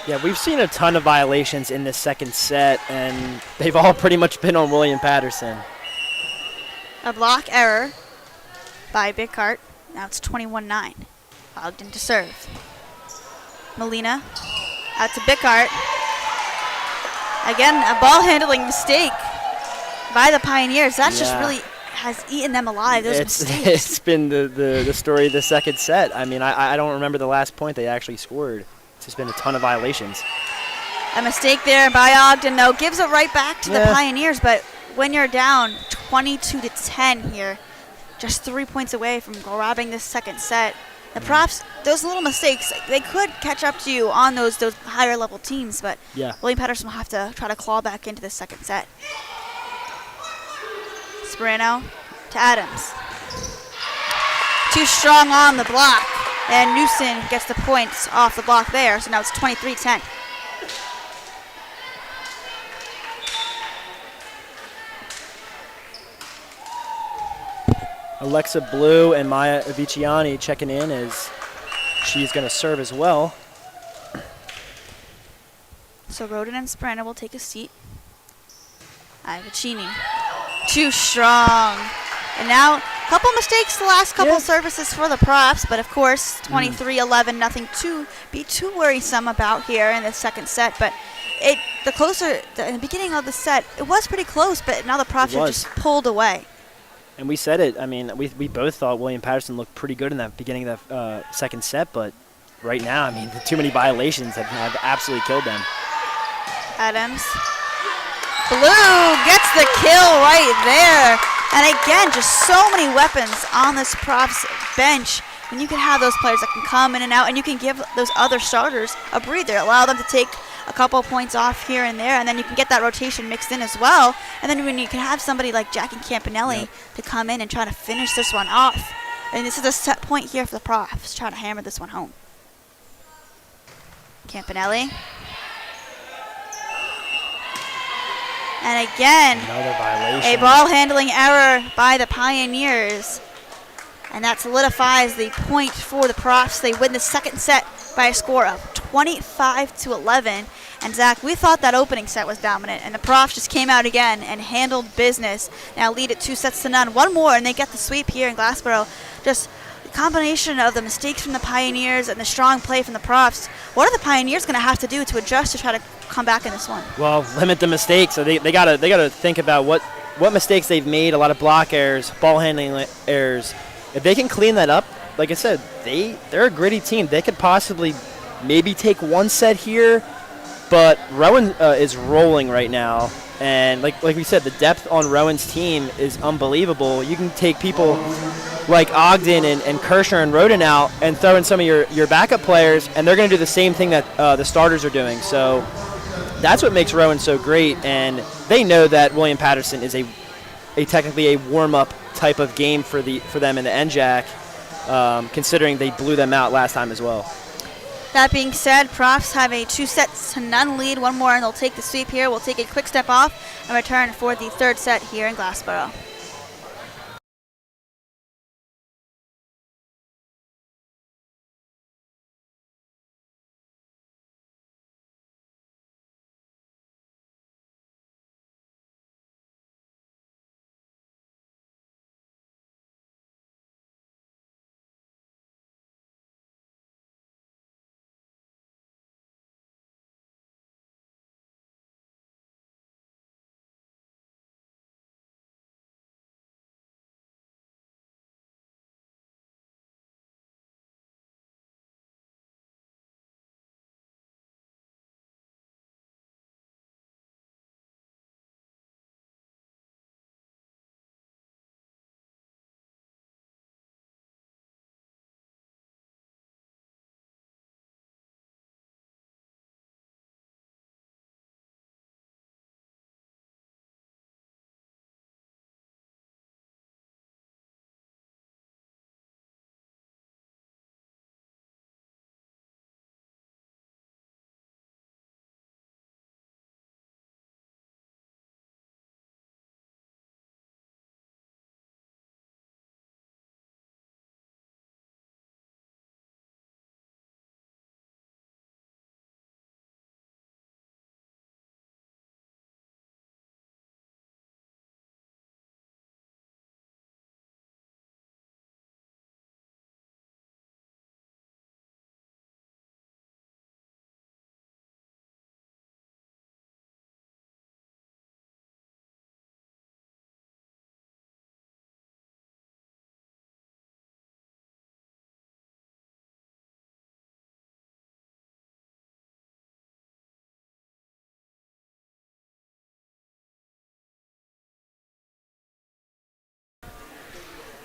S2: Yeah, we've seen a ton of violations in this second set, and they've all pretty much been on William Paterson.
S1: A block error by Bickart. Now it's 21-9. Ogden to serve. Melina out to Bickart. Again, a ball handling mistake by the Pioneers. That just really has eaten them alive, those mistakes.
S2: It's been the story of the second set. I mean, I don't remember the last point they actually scored. It's just been a ton of violations.
S1: A mistake there by Ogden, though, gives it right back to the Pioneers, but when you're down 22-10 here, just 3 points away from grabbing this second set, the Profs, those little mistakes, they could catch up to you on those higher level teams, but William Paterson will have to try to claw back into the second set. Sperano to Adams. Too strong on the block, and Newson gets the points off the block there, so now it's 23-10.
S2: Alexa Blue and Maya Aviciani checking in as she's going to serve as well.
S1: So Roden and Sperano will take a seat. Avicini, too strong. And now, a couple mistakes the last couple services for the Profs, but of course, 23-11, nothing to be too worrisome about here in the second set. But in the beginning of the set, it was pretty close, but now the Profs have just pulled away.
S2: And we said it. I mean, we both thought William Paterson looked pretty good in that beginning of the second set, but right now, I mean, too many violations have absolutely killed them.
S1: Adams. Blue gets the kill right there. And again, just so many weapons on this Profs bench. And you can have those players that can come in and out, and you can give those other starters a breather, allow them to take a couple points off here and there, and then you can get that rotation mixed in as well. And then when you can have somebody like Jackie Campanelli to come in and try to finish this one off. And this is a set point here for the Profs, trying to hammer this one home. Campanelli. And again,
S2: another violation.
S1: A ball handling error by the Pioneers. And that solidifies the point for the Profs. They win the second set by a score of 25-11. And Zach, we thought that opening set was dominant, and the Profs just came out again and handled business. Now lead it 2-0. One more, and they get the sweep here in Glassboro. Just the combination of the mistakes from the Pioneers and the strong play from the Profs. What are the Pioneers going to have to do to adjust to try to come back in this one?
S2: Well, limit the mistakes. So they gotta think about what mistakes they've made. A lot of block errors, ball handling errors. If they can clean that up, like I said, they're a gritty team. They could possibly maybe take one set here, but Rowan is rolling right now. And like we said, the depth on Rowan's team is unbelievable. You can take people like Ogden and Kirshner and Roden out and throw in some of your backup players, and they're going to do the same thing that the starters are doing. So that's what makes Rowan so great, and they know that William Paterson is a technically a warm-up type of game for them in the NJAC, considering they blew them out last time as well.
S1: That being said, Profs have a 2-0 lead. One more, and they'll take the sweep here. We'll take a quick step off and return for the third set here in Glassboro.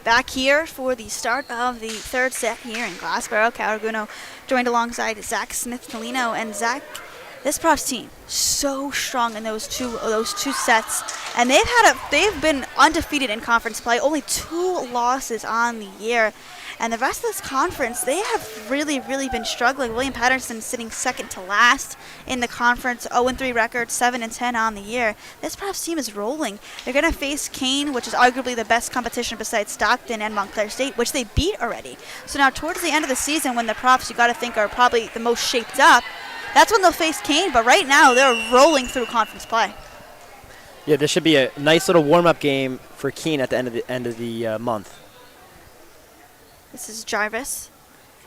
S1: Back here for the start of the third set here in Glassboro. Caraguno joined alongside Zach Smith-Tolino. And Zach, this Profs team, so strong in those two sets. And they've been undefeated in conference play, only 2 losses on the year. And the rest of this conference, they have really, really been struggling. William Paterson sitting second to last in the conference, 0-3 record, 7-10 on the year. This Profs team is rolling. They're going to face Kane, which is arguably the best competition besides Stockton and Montclair State, which they beat already. So now towards the end of the season, when the Profs, you got to think, are probably the most shaped up, that's when they'll face Kane. But right now, they're rolling through conference play.
S2: Yeah, this should be a nice little warm-up game for Keene at the end of the month.
S1: This is Jarvis,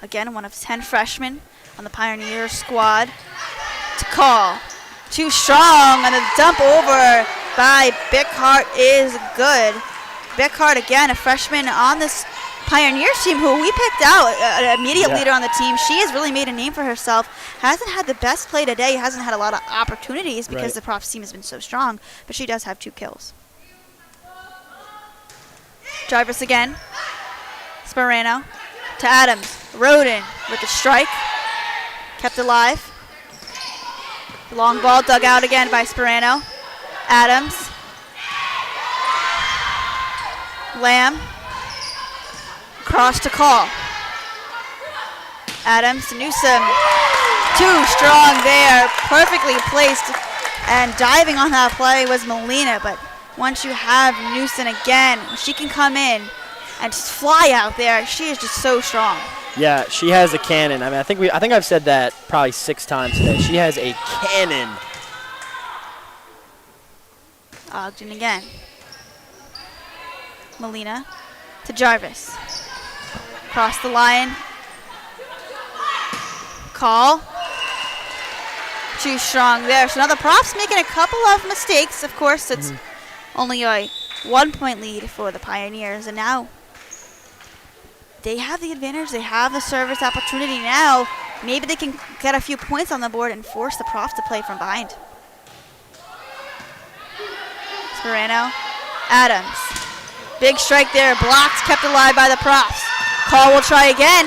S1: again, one of 10 freshmen on the Pioneer squad. To call. Too strong, and the dump over by Bickhart is good. Bickhart, again, a freshman on this Pioneers team who we picked out, an immediate leader on the team. She has really made a name for herself. Hasn't had the best play today, hasn't had a lot of opportunities because the Profs team has been so strong, but she does have 2 kills. Jarvis again. Sperano to Adams. Roden with the strike. Kept alive. The long ball dug out again by Sperano. Adams. Lamb. Cross to call. Adams to Newsom. Too strong there. Perfectly placed. And diving on that play was Molina. But once you have Newsom again, she can come in and just fly out there. She is just so strong.
S2: Yeah, she has a cannon. I mean, I think I've said that probably 6 times today. She has a cannon.
S1: Ogden again. Molina to Jarvis. Cross the line. Call. Too strong there. So now the props making a couple of mistakes. Of course, it's only a 1-point lead for the Pioneers. And now they have the advantage. They have the service opportunity now. Maybe they can get a few points on the board and force the props to play from behind. Sperano. Adams. Big strike there. Blocked, kept alive by the props. Call will try again.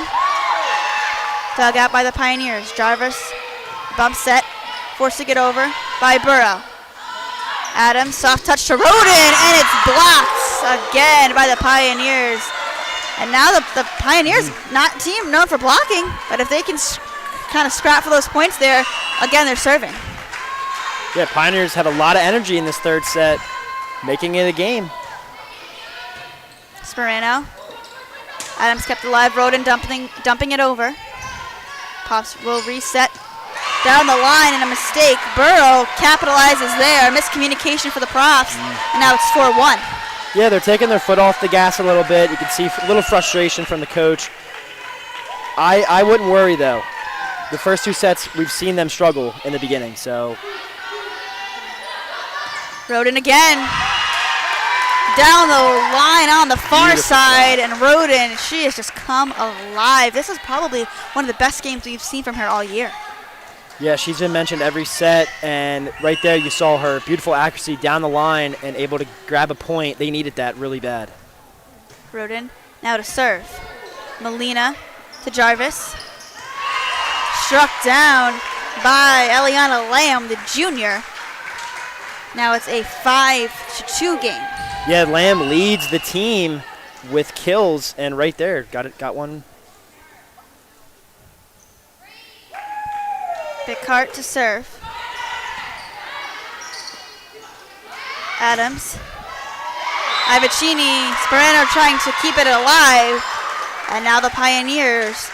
S1: Dug out by the Pioneers. Jarvis. Bump set. Forced to get over by Burrow. Adams. Soft touch to Roden. And it's blocked again by the Pioneers. And now the Pioneers, not team known for blocking, but if they can kind of scrap for those points there, again, they're serving.
S2: Yeah, Pioneers had a lot of energy in this third set, making it a game.
S1: Sperano. Adams kept alive. Roden dumping it over. Pops will reset down the line, and a mistake. Burrow capitalizes there. Miscommunication for the props, and now it's 4-1.
S2: Yeah, they're taking their foot off the gas a little bit. You can see a little frustration from the coach. I wouldn't worry, though. The first 2 sets, we've seen them struggle in the beginning, so.
S1: Roden again. Down the line on the far side, and Roden, she has just come alive. This is probably one of the best games we've seen from her all year.
S2: Yeah, she's been mentioned every set, and right there you saw her beautiful accuracy down the line and able to grab a point. They needed that really bad.
S1: Roden now to serve. Molina to Jarvis. Struck down by Eliana Lamb, the junior. Now it's a 5-2 game.
S2: Yeah, Lamb leads the team with kills, and right there, got one.
S1: Bickhart to serve. Adams. Ivacini, Sperano trying to keep it alive. And now the Pioneers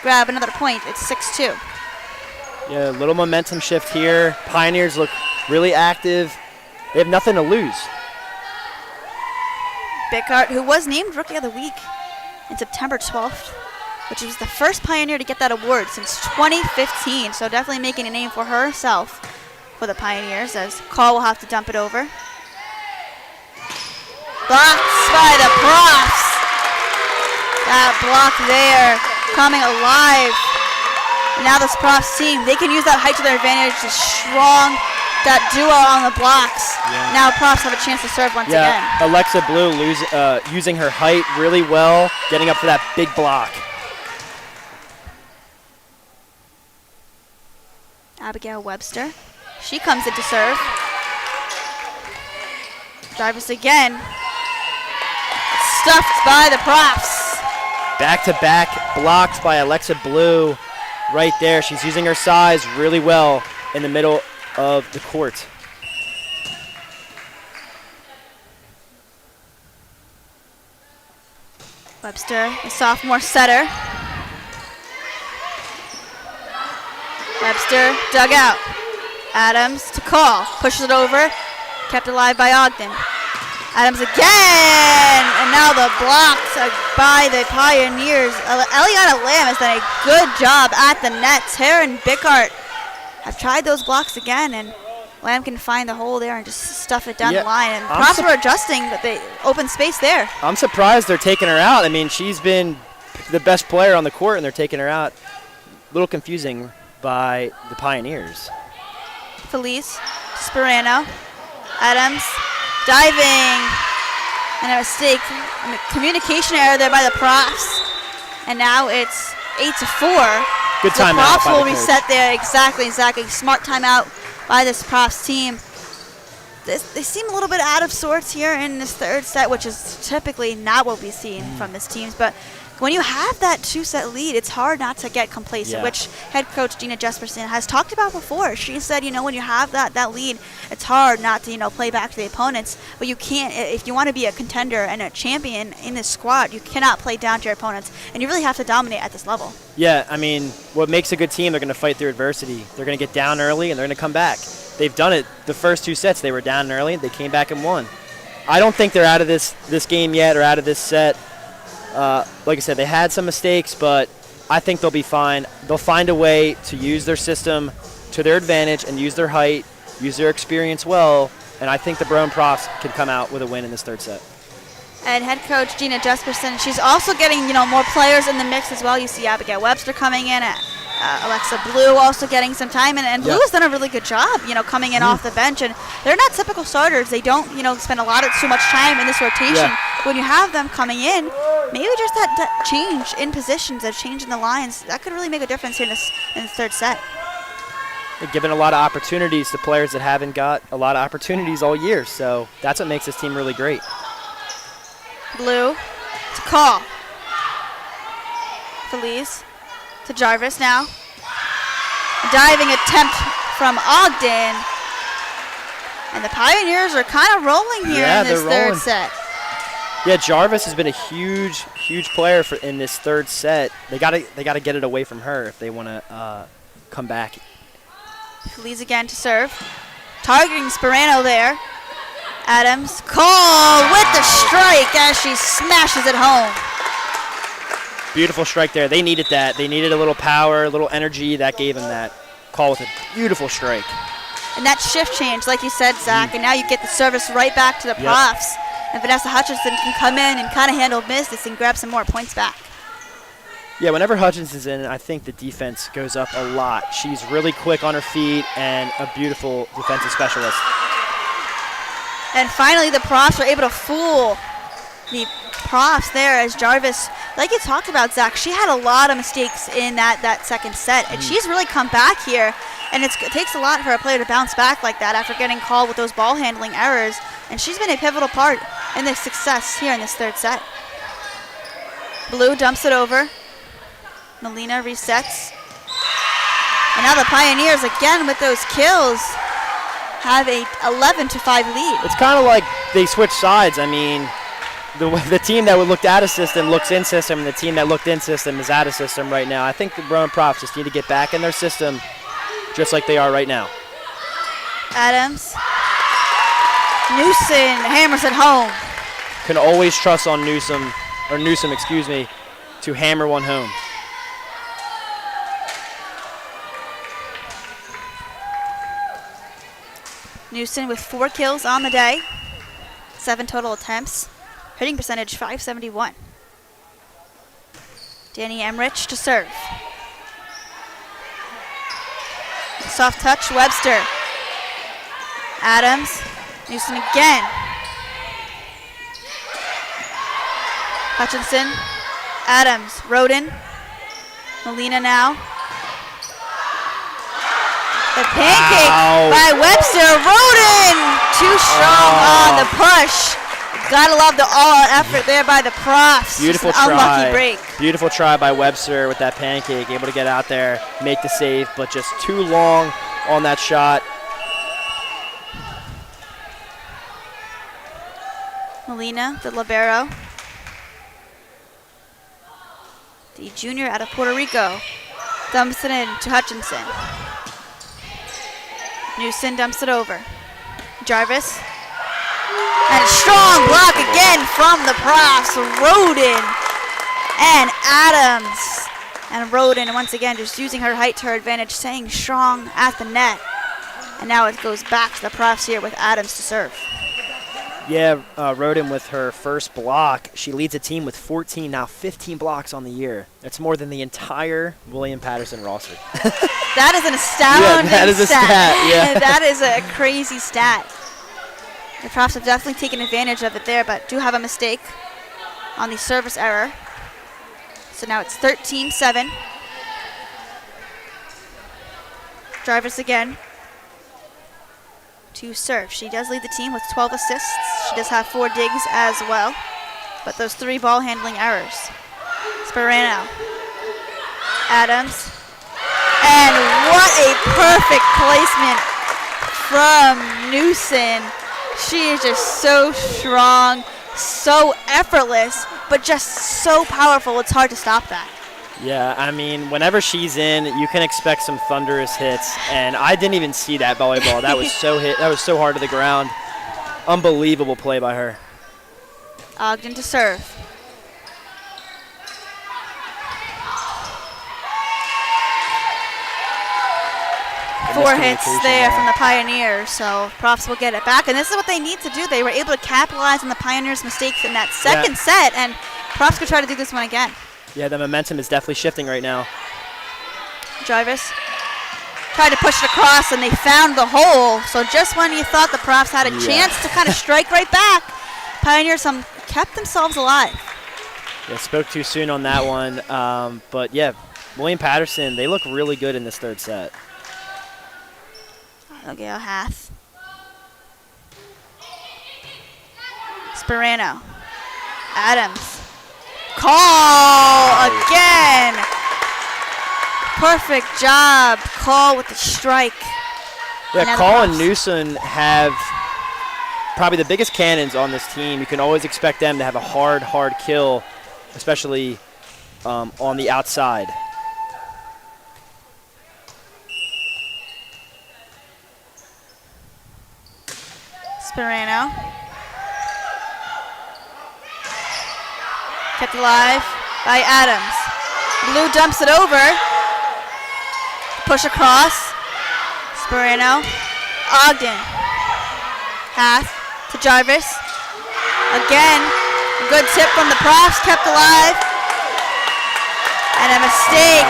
S1: grab another point. It's 6-2.
S2: Yeah, a little momentum shift here. Pioneers look really active. They have nothing to lose.
S1: Bickhart, who was named Rookie of the Week in September 12th, which was the first Pioneer to get that award since 2015. So definitely making a name for herself for the Pioneers, as Call will have to dump it over. Blocked by the props. That block there coming alive. Now this props team, they can use that height to their advantage, to strong that duo on the blocks. Yeah. Now props have a chance to serve once again.
S2: Alexa Blue using her height really well, getting up for that big block.
S1: Abigail Webster, she comes in to serve. Jarvis again. Stuffed by the props.
S2: Back-to-back blocked by Alexa Blue right there. She's using her size really well in the middle of the court.
S1: Webster, the sophomore setter. Webster dug out. Adams to Call. Pushes it over. Kept alive by Ogden. Adams again! And now the blocks by the Pioneers. Eliana Lamb has done a good job at the net. Taryn Bickhart have tried those blocks again, and Lamb can find the hole there and just stuff it down the line. And props were adjusting, but they open space there.
S2: I'm surprised they're taking her out. I mean, she's been the best player on the court, and they're taking her out. A little confusing by the Pioneers.
S1: Felice, Sperano, Adams, diving, and a mistake, a communication error there by the props. And now it's 8-4.
S2: Good timeout.
S1: The props will reset there. Exactly. Smart timeout by this props team. They seem a little bit out of sorts here in this third set, which is typically not what we've seen from this team. But when you have that 2-set lead, it's hard not to get complacent, which head coach Gina Jesperson has talked about before. She said, when you have that lead, it's hard not to, play back to the opponents. But you can't, if you want to be a contender and a champion in this squad, you cannot play down to your opponents. And you really have to dominate at this level.
S2: Yeah, I mean, what makes a good team, they're going to fight through adversity. They're going to get down early, and they're going to come back. They've done it the first 2 sets. They were down early, they came back and won. I don't think they're out of this game yet or out of this set. Like I said, they had some mistakes, but I think they'll be fine. They'll find a way to use their system to their advantage and use their height, use their experience well, and I think the Rowan Profs can come out with a win in this 3rd set.
S1: And head coach Gina Jesperson, she's also getting, more players in the mix as well. You see Abigail Webster coming in, Alexa Blue also getting some time, and Blue has done a really good job, coming in off the bench. And they're not typical starters. They don't, spend too much time in this rotation. When you have them coming in, maybe just that change in positions, that change in the lines, that could really make a difference here in the 3rd set.
S2: They're giving a lot of opportunities to players that haven't got a lot of opportunities all year, so that's what makes this team really great.
S1: Blue to call. Feliz to Jarvis now. Diving attempt from Ogden. And the Pioneers are kind of rolling here in this 3rd set.
S2: Yeah, Jarvis has been a huge player in this 3rd set. They gotta get it away from her if they want to come back.
S1: Feliz again to serve. Targeting Sperano there. Adams, call with the strike as she smashes it home.
S2: Beautiful strike there. They needed that. They needed a little power, a little energy. That gave them that call with a beautiful strike.
S1: And that shift change, like you said, Zach, and now you get the service right back to the Profs. And Vanessa Hutchinson can come in and kind of handle business and grab some more points back.
S2: Yeah, whenever Hutchinson's in, I think the defense goes up a lot. She's really quick on her feet and a beautiful defensive specialist.
S1: And finally, the Profs are able to fool the Profs there as Jarvis, like you talked about, Zach, she had a lot of mistakes in that 2nd set, and she's really come back here. And it takes a lot for a player to bounce back like that after getting called with those ball handling errors. And she's been a pivotal part in the success here in this 3rd set. Blue dumps it over. Melina resets. And now the Pioneers, again with those kills, have a 11-5 lead.
S2: It's kind of like they switch sides. I mean, the team that looked out of system looks in system, and the team that looked in system is out of system right now. I think the Rowan Profs just need to get back in their system just like they are right now.
S1: Adams. Newsom hammers it home.
S2: Can always trust on Newsom, to hammer one home.
S1: Newsom with 4 kills on the day, 7 total attempts, hitting percentage .571. Danny Emmerich to serve. Soft touch, Webster. Adams, Newsom again. Hutchinson, Adams, Roden, Melina now. The pancake by Webster. Roden too strong on the push. Gotta love the all-out effort there by the Profs.
S2: Beautiful
S1: try. Unlucky break.
S2: Beautiful try by Webster with that pancake. Able to get out there, make the save, but just too long on that shot.
S1: Melina, the libero. The junior out of Puerto Rico. Dumps it in to Hutchinson. Newsom dumps it over. Jarvis. And a strong block again from the Profs. Roden and Adams. And Roden once again just using her height to her advantage, staying strong at the net. And now it goes back to the Profs here with Adams to serve.
S2: Yeah, Roden with her first block. She leads a team with 14, now 15 blocks on the year. That's more than the entire William Paterson roster.
S1: That is an astounding
S2: that is a stat. Yeah.
S1: That is a crazy stat. The Profs have definitely taken advantage of it there, but do have a mistake on the service error. So now it's 13-7. Jarvis again to serve. She does lead the team with 12 assists. She does have 4 digs as well, but those 3 ball handling errors. Sperano. Adams. And what a perfect placement from Newson. She is just so strong, so effortless, but just so powerful. It's hard to stop that.
S2: Yeah, I mean, whenever she's in, you can expect some thunderous hits, and I didn't even see that volleyball. That was that was so hard to the ground. Unbelievable play by her.
S1: Ogden to serve. Four hits there from the Pioneers, so Profs will get it back. And this is what they need to do. They were able to capitalize on the Pioneers' mistakes in that second set, and Profs could try to do this one again.
S2: Yeah, the momentum is definitely shifting right now.
S1: Jarvis tried to push it across, and they found the hole. So just when you thought the Profs had a chance to kind of strike right back, Pioneers kept themselves alive.
S2: Yeah, spoke too soon on that one. But yeah, William Paterson, they look really good in this third set.
S1: Okay, Hath. Sperano. Adams. Call again. Perfect job. Call with the strike.
S2: Yeah, Call and Newson have probably the biggest cannons on this team. You can always expect them to have a hard kill, especially on the outside.
S1: Sperano. Kept alive by Adams. Blue dumps it over. Push across. Sperano. Ogden. Hath to Jarvis. Again, good tip from the Profs, kept alive. And a mistake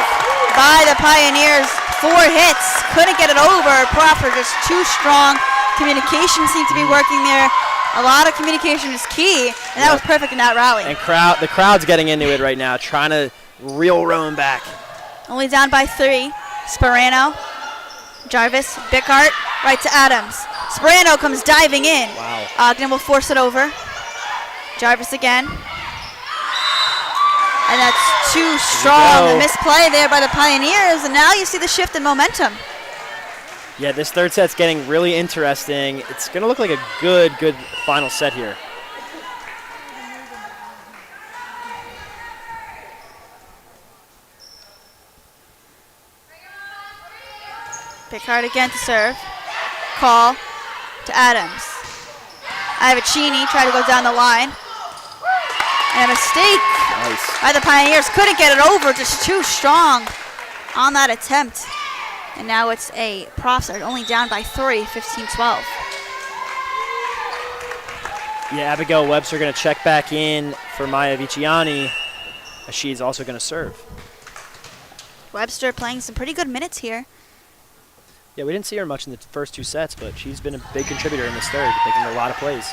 S1: by the Pioneers. 4 hits, couldn't get it over. Profs are just too strong. Communication seemed to be working there. A lot of communication is key, and that was perfect in that rally.
S2: And the crowd's getting into it right now, trying to reel Rowan back.
S1: Only down by 3. Sperano, Jarvis, Bickart, right to Adams. Sperano comes diving in.
S2: Wow.
S1: Ogden will force it over. Jarvis again. And that's too strong. A misplay there by the Pioneers, and now you see the shift in momentum.
S2: Yeah, this third set's getting really interesting. It's going to look like a good final set here.
S1: Pickard again to serve. Call to Adams. Ivacini tried to go down the line. And a mistake by the Pioneers. Couldn't get it over, just too strong on that attempt. And now it's a Profs are only down by 3, 15-12.
S2: Yeah, Abigail Webster going to check back in for Maya Viciani, as she's also going to serve.
S1: Webster playing some pretty good minutes here.
S2: Yeah, we didn't see her much in the first 2 sets, but she's been a big contributor in this third, making a lot of plays.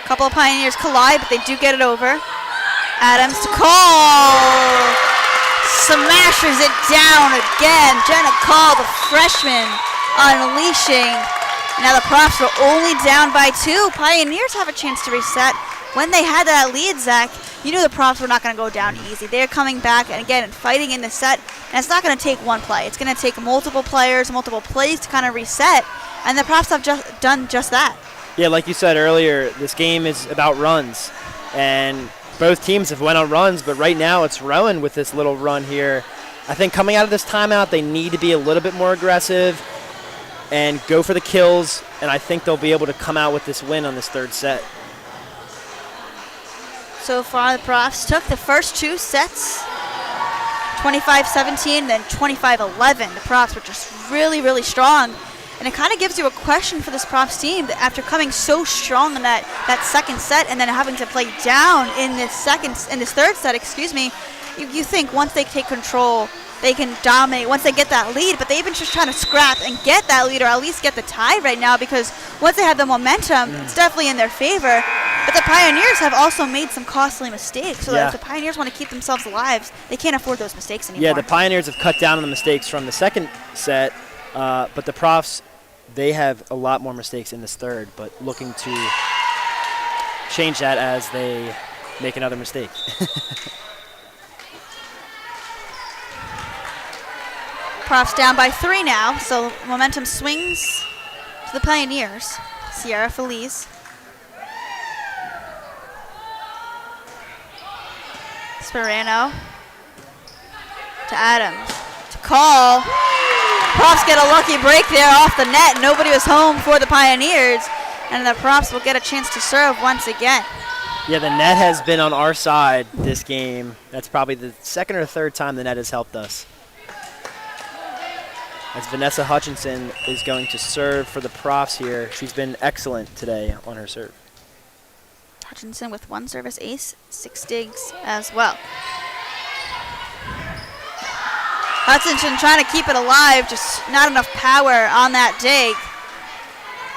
S1: A couple of Pioneers collide, but they do get it over. Adams to Call. Smashes it down again. Jenna Call, the freshman, unleashing. Now the Profs are only down by 2. Pioneers have a chance to reset. When they had that lead, Zach, you knew the Profs were not going to go down easy. They're coming back and again fighting in the set, and it's not going to take one play. It's going to take multiple players, multiple plays to kind of reset, and the Profs have done just that.
S2: Yeah, like you said earlier, this game is about runs, and both teams have went on runs, but right now it's Rowan with this little run here. I think coming out of this timeout, they need to be a little bit more aggressive and go for the kills, and I think they'll be able to come out with this win on this third set.
S1: So far, the Profs took the first 2 sets, 25-17, then 25-11. The Profs were just really strong. And it kind of gives you a question for this Profs team that after coming so strong in that second set and then having to play down in this third set, you think once they take control, they can dominate once they get that lead, but they've been just trying to scrap and get that lead or at least get the tie right now because once they have the momentum, it's definitely in their favor. But the Pioneers have also made some costly mistakes, so that if the Pioneers want to keep themselves alive, they can't afford those mistakes anymore.
S2: Yeah, the Pioneers have cut down on the mistakes from the second set, but the Profs, they have a lot more mistakes in this third, but looking to change that as they make another mistake.
S1: Profs down by 3 now, so momentum swings to the Pioneers. Sierra Feliz. Sperano to Adams. To call. Profs get a lucky break there off the net. Nobody was home for the Pioneers, and the Profs will get a chance to serve once again.
S2: Yeah, the net has been on our side this game. That's probably the second or third time the net has helped us. As Vanessa Hutchinson is going to serve for the Profs here. She's been excellent today on her serve.
S1: Hutchinson with 1 service ace, 6 digs as well. Hutchinson trying to keep it alive, just not enough power on that dig.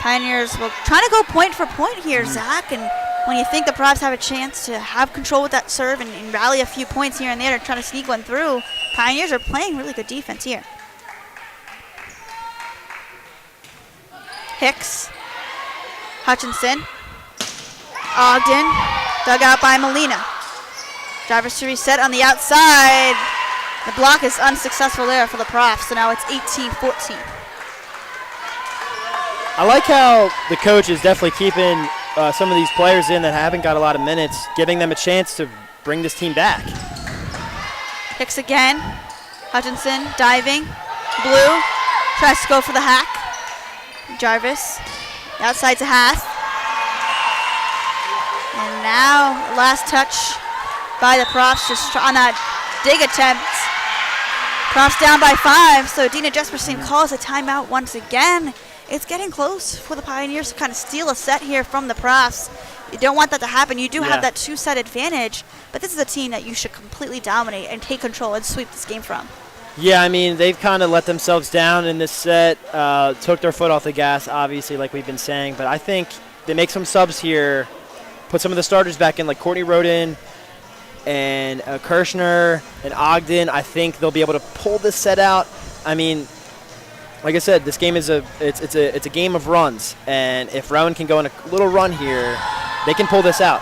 S1: Pioneers will try to go point for point here, Zach, and when you think the Profs have a chance to have control with that serve and rally a few points here and there to try to sneak one through, Pioneers are playing really good defense here. Hicks, Hutchinson, Ogden, dug out by Molina. Drivers to reset on the outside. The block is unsuccessful there for the Profs, so now it's 18-14.
S2: I like how the coach is definitely keeping some of these players in that haven't got a lot of minutes, giving them a chance to bring this team back.
S1: Hicks again. Hutchinson diving. Blue tries to go for the hack. Jarvis, outside to Hath. And now, last touch by the Profs just on that dig attempt. Profs down by 5, so Dina Jesperson calls a timeout once again. It's getting close for the Pioneers to kind of steal a set here from the Profs. You don't want that to happen. You do have that 2-set advantage, but this is a team that you should completely dominate and take control and sweep this game from.
S2: Yeah, I mean, they've kind of let themselves down in this set, took their foot off the gas, obviously, like we've been saying. But I think they make some subs here, put some of the starters back in, like Courtney Roden and Kirshner and Ogden. I think they'll be able to pull this set out. I mean, like I said, this game is it's a game of runs. And if Rowan can go on a little run here, they can pull this out.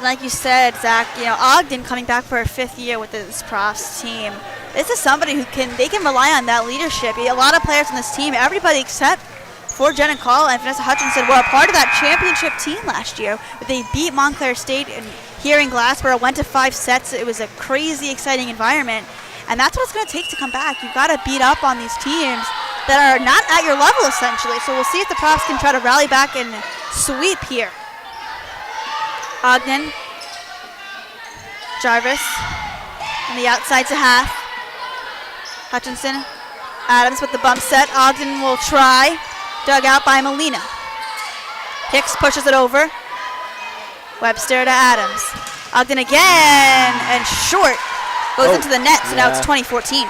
S1: Like you said, Zach, Ogden coming back for her 5th year with this Profs team. This is somebody who can rely on that leadership. A lot of players on this team, everybody except for Jen and Call and Vanessa Hutchinson were a part of that championship team last year. They beat Montclair State, and here in Glassboro went to 5 sets. It was a crazy, exciting environment, and that's what it's going to take to come back. You've got to beat up on these teams that are not at your level, essentially. So we'll see if the Profs can try to rally back and sweep here. Ogden, Jarvis, on the outside to Hath. Hutchinson, Adams with the bump set. Ogden will try. Dug out by Molina. Hicks pushes it over. Webster to Adams. Ogden again, and short. Goes into the net, so now it's 2014.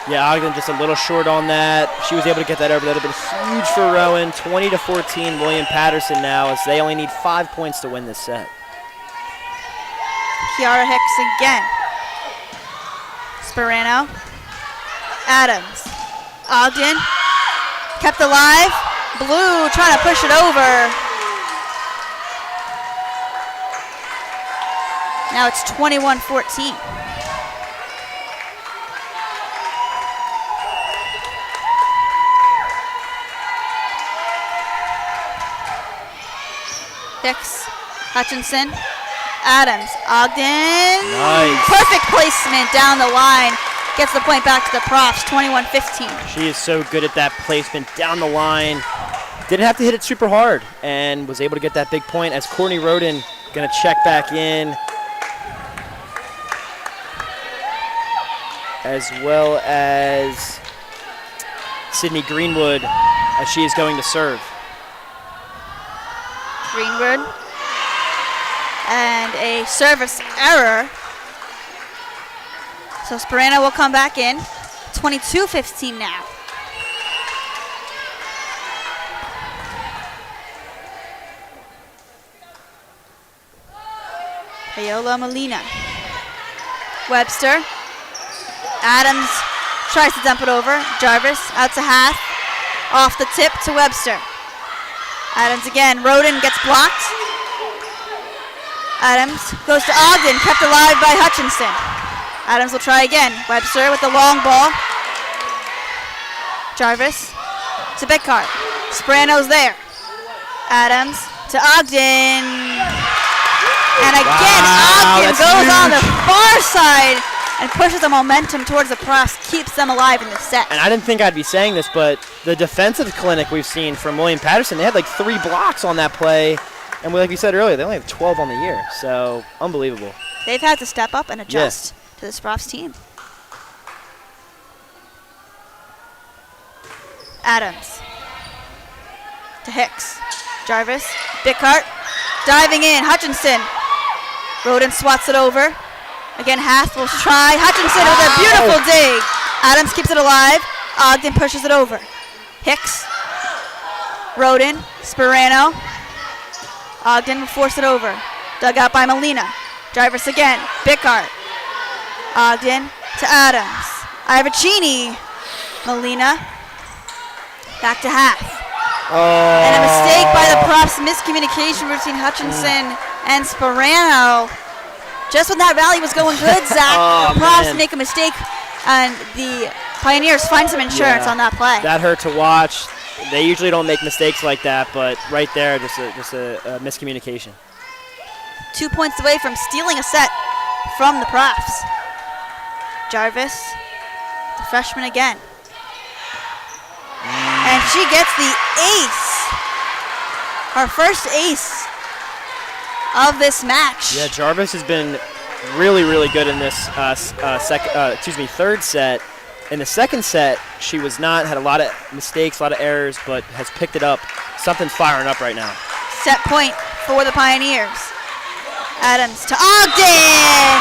S2: Yeah, Ogden just a little short on that. She was able to get that over. That would have been huge for Rowan. 20-14, William Paterson now, as they only need 5 points to win this set.
S1: Kiara Hicks again. Sperano. Adams. Ogden. Kept alive. Blue trying to push it over. Now it's 21-14. Hicks, Hutchinson, Adams, Ogden.
S2: Nice.
S1: Perfect placement down the line. Gets the point back to the Profs, 21-15.
S2: She is so good at that placement down the line. Didn't have to hit it super hard and was able to get that big point as Courtney Roden going to check back in. As well as Sydney Greenwood as she is going to serve.
S1: Greenwood. And a service error. So Sperano will come back in. 22-15 now. Paola Molina. Webster. Adams tries to dump it over. Jarvis out to Hath. Off the tip to Webster. Adams again. Roden gets blocked. Adams goes to Ogden, kept alive by Hutchinson. Adams will try again. Webster with the long ball. Jarvis to Bickart. Sperano's there. Adams to Ogden. And again, Ogden goes on the far side and pushes the momentum towards the Profs, keeps them alive in the set.
S2: And I didn't think I'd be saying this, but the defensive clinic we've seen from William Paterson, they had like 3 blocks on that play. And like we said earlier, they only have 12 on the year. So, unbelievable.
S1: They've had to step up and adjust to this Profs team. Adams to Hicks. Jarvis, Bickart, diving in. Hutchinson. Roden swats it over. Again, Hath will try. Hutchinson with a beautiful dig. Adams keeps it alive. Ogden pushes it over. Hicks. Roden. Sperano. Ogden will force it over. Dug out by Molina. Jarvis again. Bickart. Ogden to Adams. Iavicini. Molina. Back to Hath. And a mistake by the Profs. Miscommunication between Hutchinson and Sperano. Just when that rally was going good, Zach, the Profs make a mistake, and the Pioneers find some insurance on that play.
S2: That hurt to watch. They usually don't make mistakes like that, but right there, just a miscommunication.
S1: 2 points away from stealing a set from the Profs. Jarvis, the freshman again. And she gets the ace. Her first ace of this match.
S2: Yeah, Jarvis has been really, really good in this third set. In the second set, she was not, had a lot of mistakes, a lot of errors, but has picked it up. Something's firing up right now.
S1: Set point for the Pioneers. Adams to Ogden.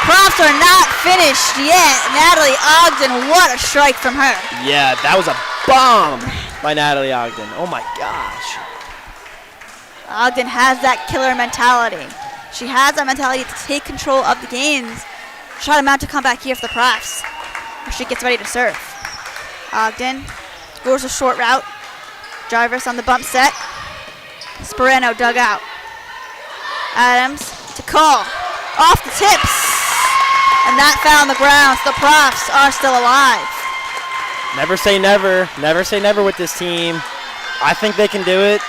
S1: Profs are not finished yet. Natalie Ogden, what a strike from her.
S2: Yeah, that was a bomb by Natalie Ogden. Oh my gosh.
S1: Ogden has that killer mentality. She has that mentality to take control of the games. Try to mount a comeback here for the Profs, where she gets ready to serve. Ogden goes a short route. Jarvis on the bump set. Sperano dug out. Adams to call. Off the tips. And that found the ground, so the Profs are still alive.
S2: Never say never. Never say never with this team. I think they can do it.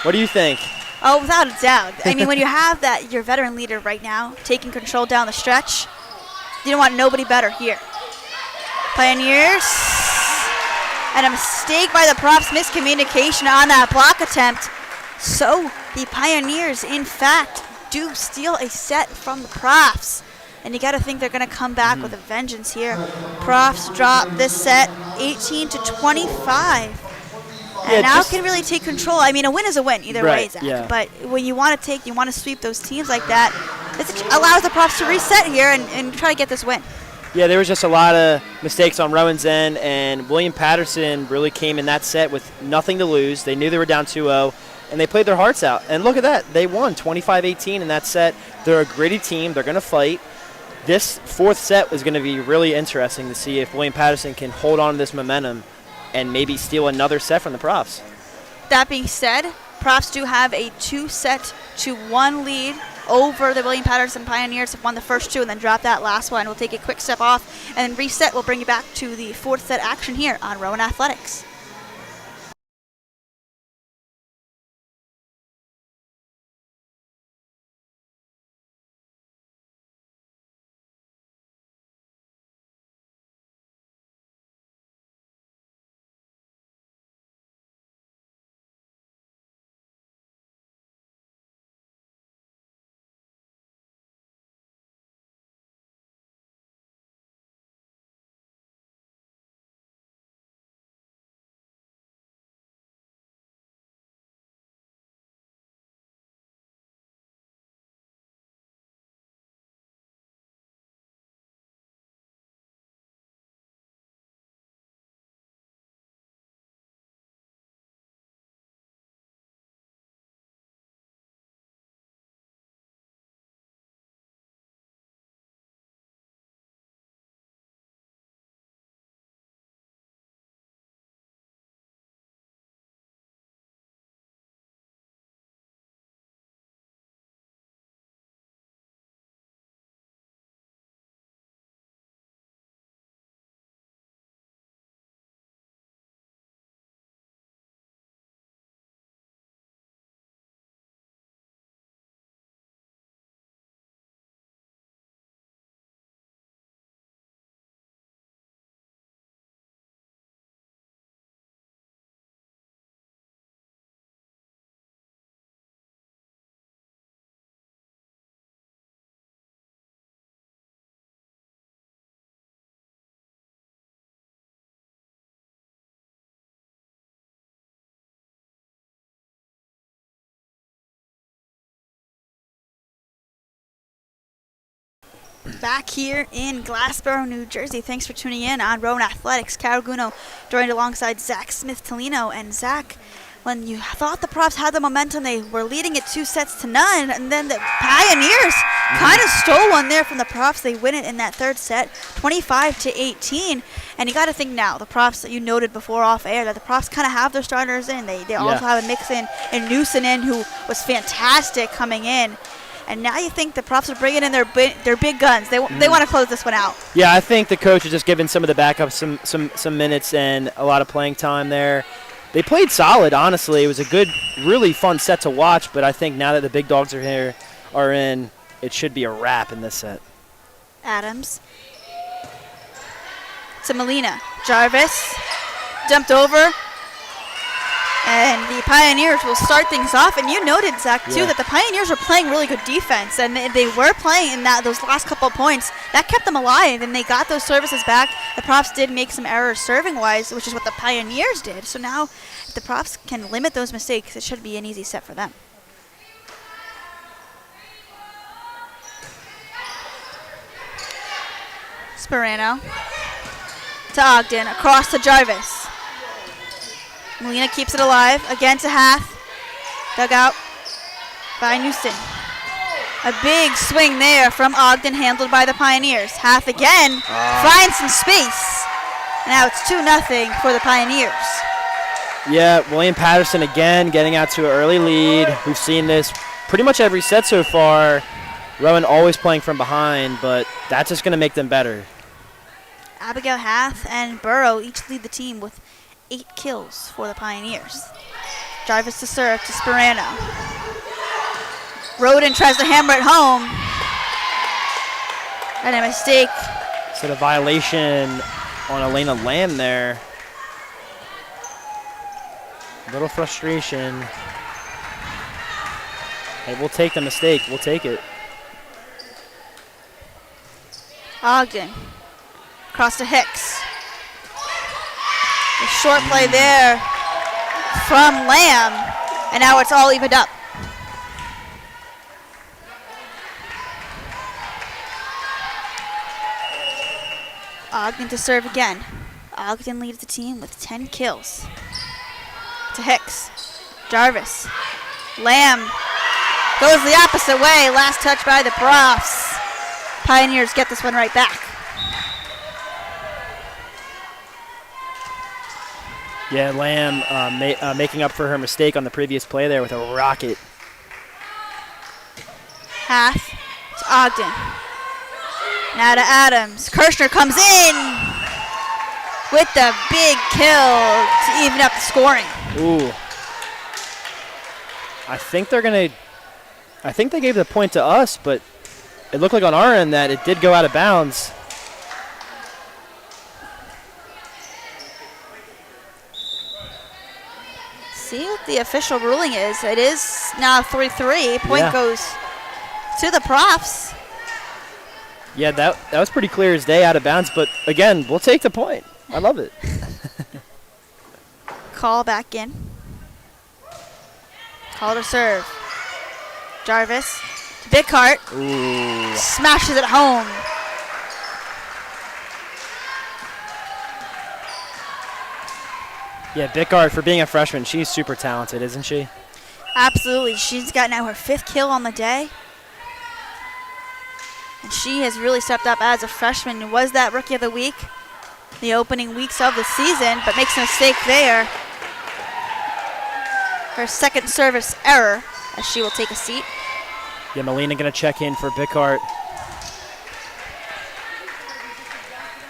S2: What do you think?
S1: Oh, without a doubt. I mean, when you have that, your veteran leader right now taking control down the stretch, you don't want nobody better here. Pioneers. And a mistake by the Profs, miscommunication on that block attempt. So the Pioneers, in fact, do steal a set from the Profs. And you got to think they're going to come back with a vengeance here. Profs drop this set 18-25. And now can really take control. I mean, a win is a win either way, Zach.
S2: Yeah.
S1: But when you want to sweep those teams like that, this allows the Profs to reset here and try to get this win.
S2: Yeah, there was just a lot of mistakes on Rowan's end, and William Paterson really came in that set with nothing to lose. They knew they were down 2-0, and they played their hearts out. And look at that. They won 25-18 in that set. They're a gritty team. They're going to fight. This fourth set is going to be really interesting to see if William Paterson can hold on to this momentum and maybe steal another set from the Profs.
S1: That being said, Profs do have a 2-1 lead over the William Paterson Pioneers. Have won the first 2 and then dropped that last one. We'll take a quick step off and then reset. We'll bring you back to the fourth set action here on Rowan Athletics. back here in Glassboro, New Jersey. Thanks for tuning in on Rowan Athletics. Caraguno joined alongside Zach Smith-Tolino. And Zach, when you thought the Profs had the momentum, they were leading it 2-0, and then the Pioneers kind of stole one there from the Profs. They win it in that third set, 25-18. And you got to think now, the Profs that you noted before off air, that the Profs kind of have their starters in. They also have a mix in and Newson in, who was fantastic coming in. And now you think the Profs are bringing in their big guns. They want to close this one out.
S2: Yeah, I think the coach is just giving some of the backups some minutes and a lot of playing time there. They played solid, honestly. It was a good, really fun set to watch, but I think now that the big dogs are in, it should be a wrap in this set.
S1: Adams to Molina. Jarvis dumped over. And the Pioneers will start things off. And you noted, Zach, too, that the Pioneers were playing really good defense. And they were playing in those last couple of points. That kept them alive, and they got those services back. The Profs did make some errors serving-wise, which is what the Pioneers did. So now, if the Profs can limit those mistakes, it should be an easy set for them. Sperano to Ogden, across to Jarvis. Molina keeps it alive, again to Hath. Dug out by Newson. A big swing there from Ogden, handled by the Pioneers. Hath again finds some space. Now it's 2-0 for the Pioneers.
S2: Yeah, William Paterson again getting out to an early lead. We've seen this pretty much every set so far. Rowan always playing from behind, but that's just going to make them better.
S1: Abigail Hath and Burrow each lead the team with 8 kills for the Pioneers. Jarvis to serve to Sperano. Roden tries to hammer it home. And a mistake.
S2: Set a violation on Elena Lamb there. A little frustration. Hey, we'll take the mistake. We'll take it.
S1: Ogden. Across to Hicks. A short play there from Lamb, and now it's all evened up. Ogden to serve again. Ogden leads the team with 10 kills. To Hicks. Jarvis. Lamb goes the opposite way. Last touch by the Profs. Pioneers get this one right back.
S2: Yeah, Lamb making up for her mistake on the previous play there with a rocket.
S1: Hath to Ogden. Now to Adams. Kirshner comes in with the big kill to even up the scoring.
S2: Ooh. I think they gave the point to us, but it looked like on our end that it did go out of bounds.
S1: See what the official ruling is. It is now 3-3. Point goes to the Profs.
S2: Yeah, that was pretty clear as day, out of bounds. But again, we'll take the point. I love it.
S1: Call back in. Call to serve. Jarvis to Bickhart.
S2: Ooh.
S1: Smashes it home.
S2: Yeah, Bickhart, for being a freshman, she's super talented, isn't she?
S1: Absolutely. She's got now her 5th kill on the day. And she has really stepped up as a freshman. Was that Rookie of the Week the opening weeks of the season, but makes a mistake there. Her second service error, as she will take a seat.
S2: Yeah, Molina going to check in for Bickhart.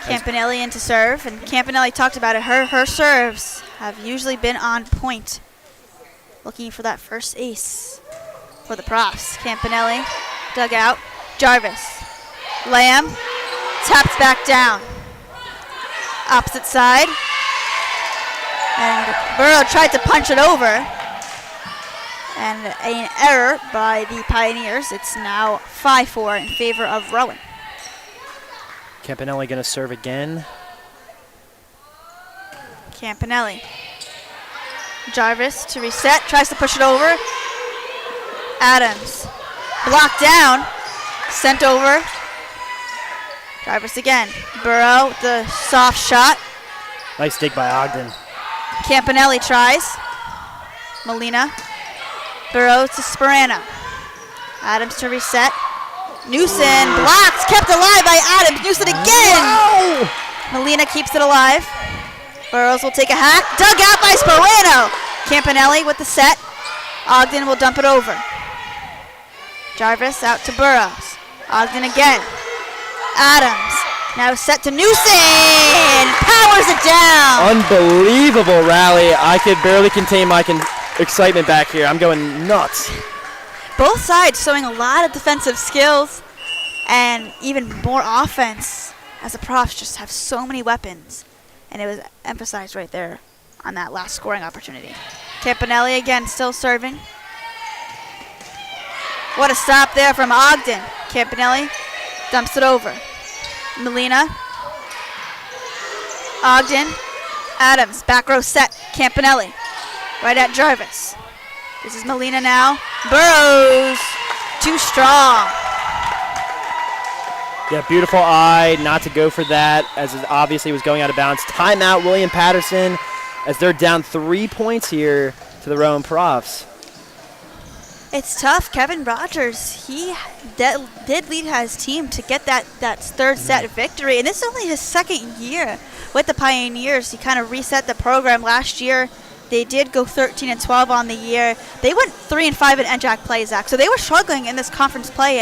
S1: Campanelli in to serve, and Campanelli talked about it. Her serves have usually been on point. Looking for that first ace for the Profs. Campanelli dug out. Jarvis. Lamb taps back down. Opposite side. And Burrow tried to punch it over. And an error by the Pioneers. It's now 5-4 in favor of Rowan.
S2: Campanelli going to serve again.
S1: Campanelli. Jarvis to reset, tries to push it over. Adams blocked down, sent over Jarvis again. Burrow with the soft shot.
S2: Nice dig by Ogden.
S1: Campanelli tries. Molina. Burrow to Sperano. Adams to reset. Newson blocks, kept alive by Adams. Newson again.
S2: Wow.
S1: Molina keeps it alive. Burrows will take a hack. Dug out by Sperano. Campanelli with the set. Ogden will dump it over. Jarvis out to Burrows. Ogden again. Adams now set to Newson. Powers it down.
S2: Unbelievable rally. I could barely contain my excitement back here. I'm going nuts.
S1: Both sides showing a lot of defensive skills and even more offense, as the Profs just have so many weapons. And it was emphasized right there on that last scoring opportunity. Campanelli again still serving. What a stop there from Ogden. Campanelli dumps it over. Molina. Ogden. Adams. Back row set. Campanelli. Right at Jarvis. This is Molina now. Burrows. Too strong.
S2: Yeah, beautiful eye not to go for that, as it obviously was going out of bounds. Timeout, William Paterson, as they're down 3 points here to the Rowan Profs.
S1: It's tough. Kevin Rogers, he did lead his team to get that third set victory, and this is only his second year with the Pioneers. He kind of reset the program last year. They did go 13-12 on the year. They went 3-5 in NJAC play, Zach. So they were struggling in this conference play.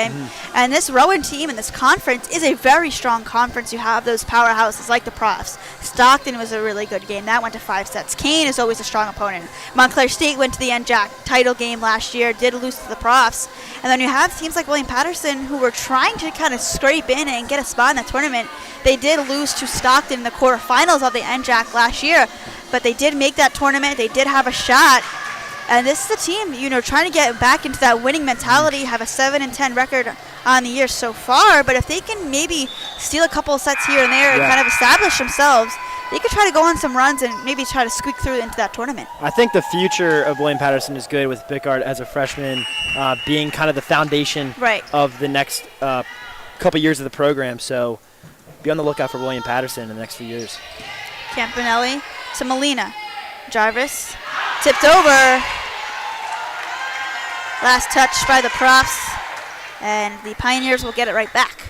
S1: And this Rowan team in this conference is a very strong conference. You have those powerhouses like the Profs. Stockton was a really good game. That went to 5 sets. Kane is always a strong opponent. Montclair State went to the NJAC title game last year, did lose to the Profs. And then you have teams like William Paterson who were trying to kind of scrape in and get a spot in the tournament. They did lose to Stockton in the quarterfinals of the NJAC last year. But they did make that tournament. They did have a shot. And this is the team, trying to get back into that winning mentality, have a 7-10 record on the year so far. But if they can maybe steal a couple of sets here and there and kind of establish themselves, they could try to go on some runs and maybe try to squeak through into that tournament.
S2: I think the future of William Paterson is good with Bickard as a freshman being kind of the foundation of the next couple years of the program. So be on the lookout for William Paterson in the next few years.
S1: Campanelli to Molina. Jarvis tipped over. Last touch by the Profs, and the Pioneers will get it right back.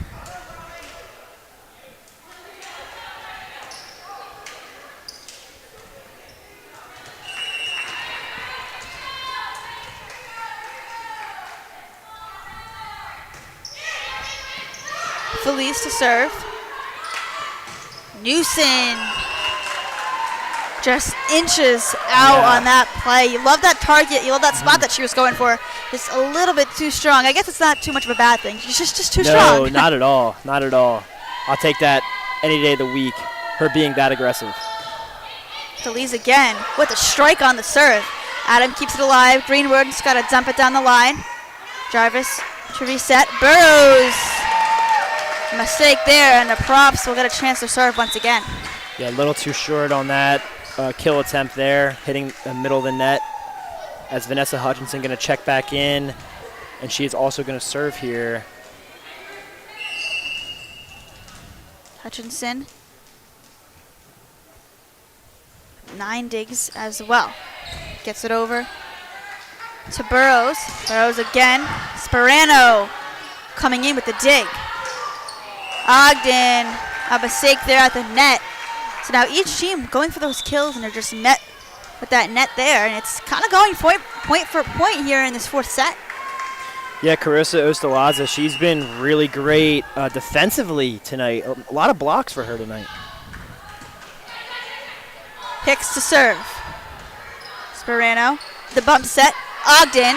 S1: Felice to serve. Newson just inches out on that play. You love that target. You love that spot that she was going for. Just a little bit too strong. I guess it's not too much of a bad thing. She's just too strong.
S2: No, not at all. Not at all. I'll take that any day of the week, her being that aggressive.
S1: Felice again with a strike on the serve. Adam keeps it alive. Greenwood's got to dump it down the line. Jarvis to reset. Burrows. Mistake there, and the Profs will get a chance to serve once again.
S2: Yeah, a little too short on that kill attempt there, hitting the middle of the net. As Vanessa Hutchinson going to check back in, and she is also going to serve here.
S1: Hutchinson. 9 digs as well. Gets it over to Burrows. Burrows again. Sperano coming in with the dig. Ogden, a mistake there at the net. So now each team going for those kills, and they're just met with that net there. And it's kind of going point for point here in this fourth set.
S2: Yeah, Carissa Ostalaza, she's been really great defensively tonight. A lot of blocks for her tonight.
S1: Hicks to serve. Sperano, the bump set. Ogden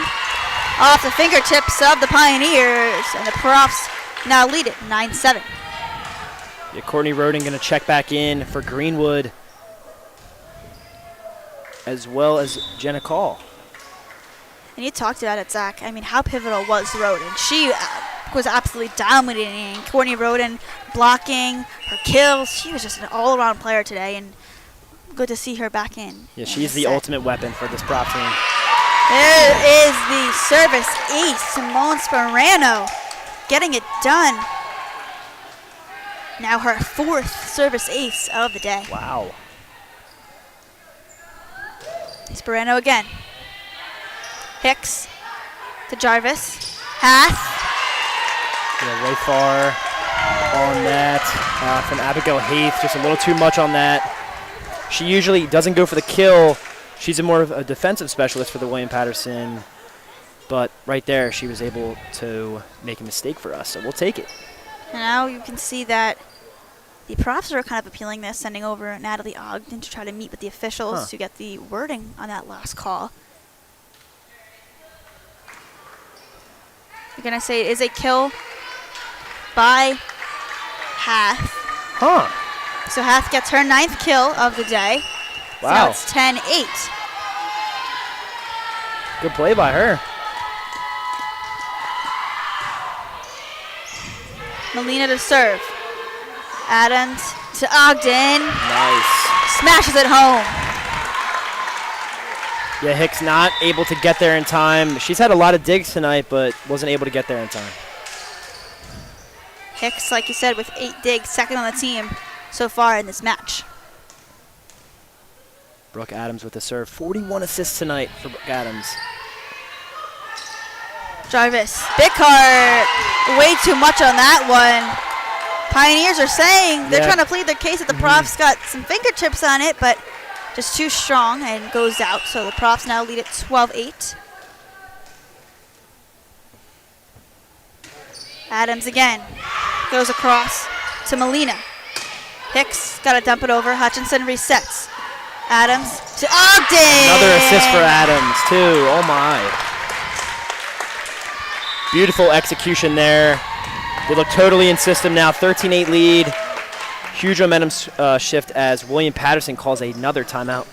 S1: off the fingertips of the Pioneers, and the Profs now lead it 9-7.
S2: Yeah, Courtney Roden going to check back in for Greenwood, as well as Jenna Call.
S1: And you talked about it, Zach. I mean, how pivotal was Roden? She was absolutely dominating. Courtney Roden blocking, her kills. She was just an all-around player today, and good to see her back in.
S2: Yeah, she's the ultimate weapon for this prop team.
S1: There is the service ace, Simone Sperano, getting it done. Now her 4th service ace of the day.
S2: Wow.
S1: Sperano again. Hicks to Jarvis. Hath.
S2: Yeah, way far on that from Abigail Haith. Just a little too much on that. She usually doesn't go for the kill. She's more of a defensive specialist for the William Paterson. But right there, she was able to make a mistake for us, so we'll take it.
S1: Now you can see that the profs are kind of appealing this, sending over Natalie Ogden to try to meet with the officials to get the wording on that last call. Again, I say it is a kill by Hath. So Hath gets her 9th kill of the day.
S2: Wow.
S1: So now it's 10-8.
S2: Good play by her.
S1: Molina to serve. Adams to Ogden.
S2: Nice.
S1: Smashes it home.
S2: Yeah, Hicks not able to get there in time. She's had a lot of digs tonight, but wasn't able to get there in time.
S1: Hicks, like you said, with 8 digs, 2nd on the team so far in this match.
S2: Brooke Adams with the serve. 41 assists tonight for Brooke Adams.
S1: Jarvis, big heart. Way too much on that one. Pioneers are saying they're trying to plead their case that the profs got some fingertips on it, but just too strong and goes out. So the profs now lead at 12-8. Adams again goes across to Molina. Hicks got to dump it over. Hutchinson resets. Adams to Ogden.
S2: Another assist for Adams, too. Oh, my. Beautiful execution there. They look totally in system now. 13-8 lead. Huge momentum shift as William Paterson calls another timeout.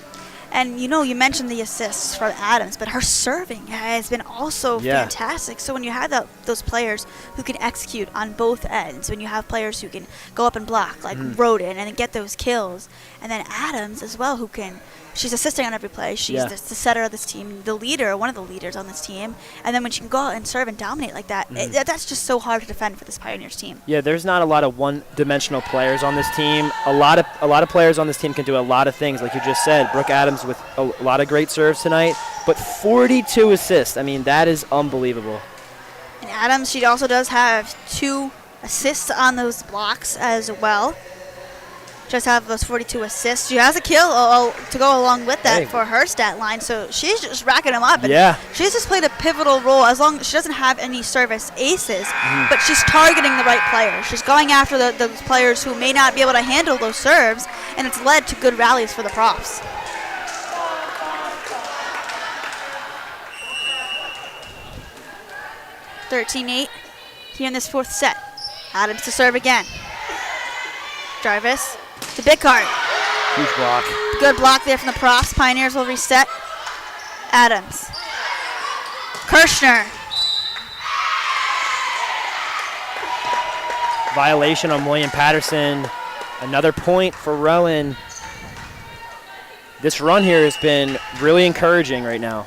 S1: And you know, you mentioned the assists from Adams, but her serving has been also fantastic. So when you have those players who can execute on both ends, when you have players who can go up and block, like Rowan, and get those kills, and then Adams as well, who can, she's assisting on every play. She's the setter of this team, the leader, one of the leaders on this team. And then when she can go out and serve and dominate like that, that's just so hard to defend for this Pioneers team. Yeah,
S2: there's not a lot of one-dimensional players on this team. A lot of players on this team can do a lot of things, like you just said. Brooke Adams with a lot of great serves tonight, but 42 assists. I mean, that is unbelievable.
S1: And Adams, she also does have 2 assists on those blocks as well. Just have those 42 assists. She has a kill to go along with that for her stat line, so she's just racking them up. And she's just played a pivotal role as long as she doesn't have any service aces, but she's targeting the right players. She's going after those players who may not be able to handle those serves, and it's led to good rallies for the profs. (13-8) here in this 4th set. Adams to serve again. Jarvis to Bickart.
S2: Huge block.
S1: Good block there from the profs. Pioneers will reset. Adams. Kirshner.
S2: Violation on William Paterson. Another point for Rowan. This run here has been really encouraging right now.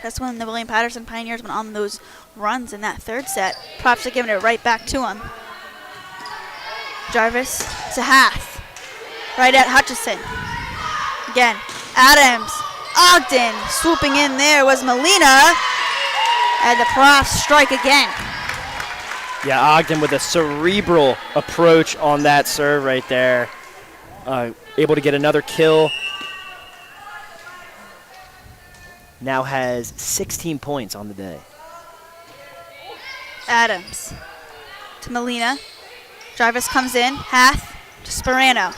S1: That's when the William Paterson Pioneers went on those runs in that 3rd set. Props are giving it right back to him. Jarvis to Hath. Right at Hutchison. Again, Adams. Ogden swooping in there was Molina. And the profs strike again.
S2: Yeah, Ogden with a cerebral approach on that serve right there. Able to get another kill. Now has 16 points on the day.
S1: Adams to Molina. Jarvis comes in. Hath to Sperano.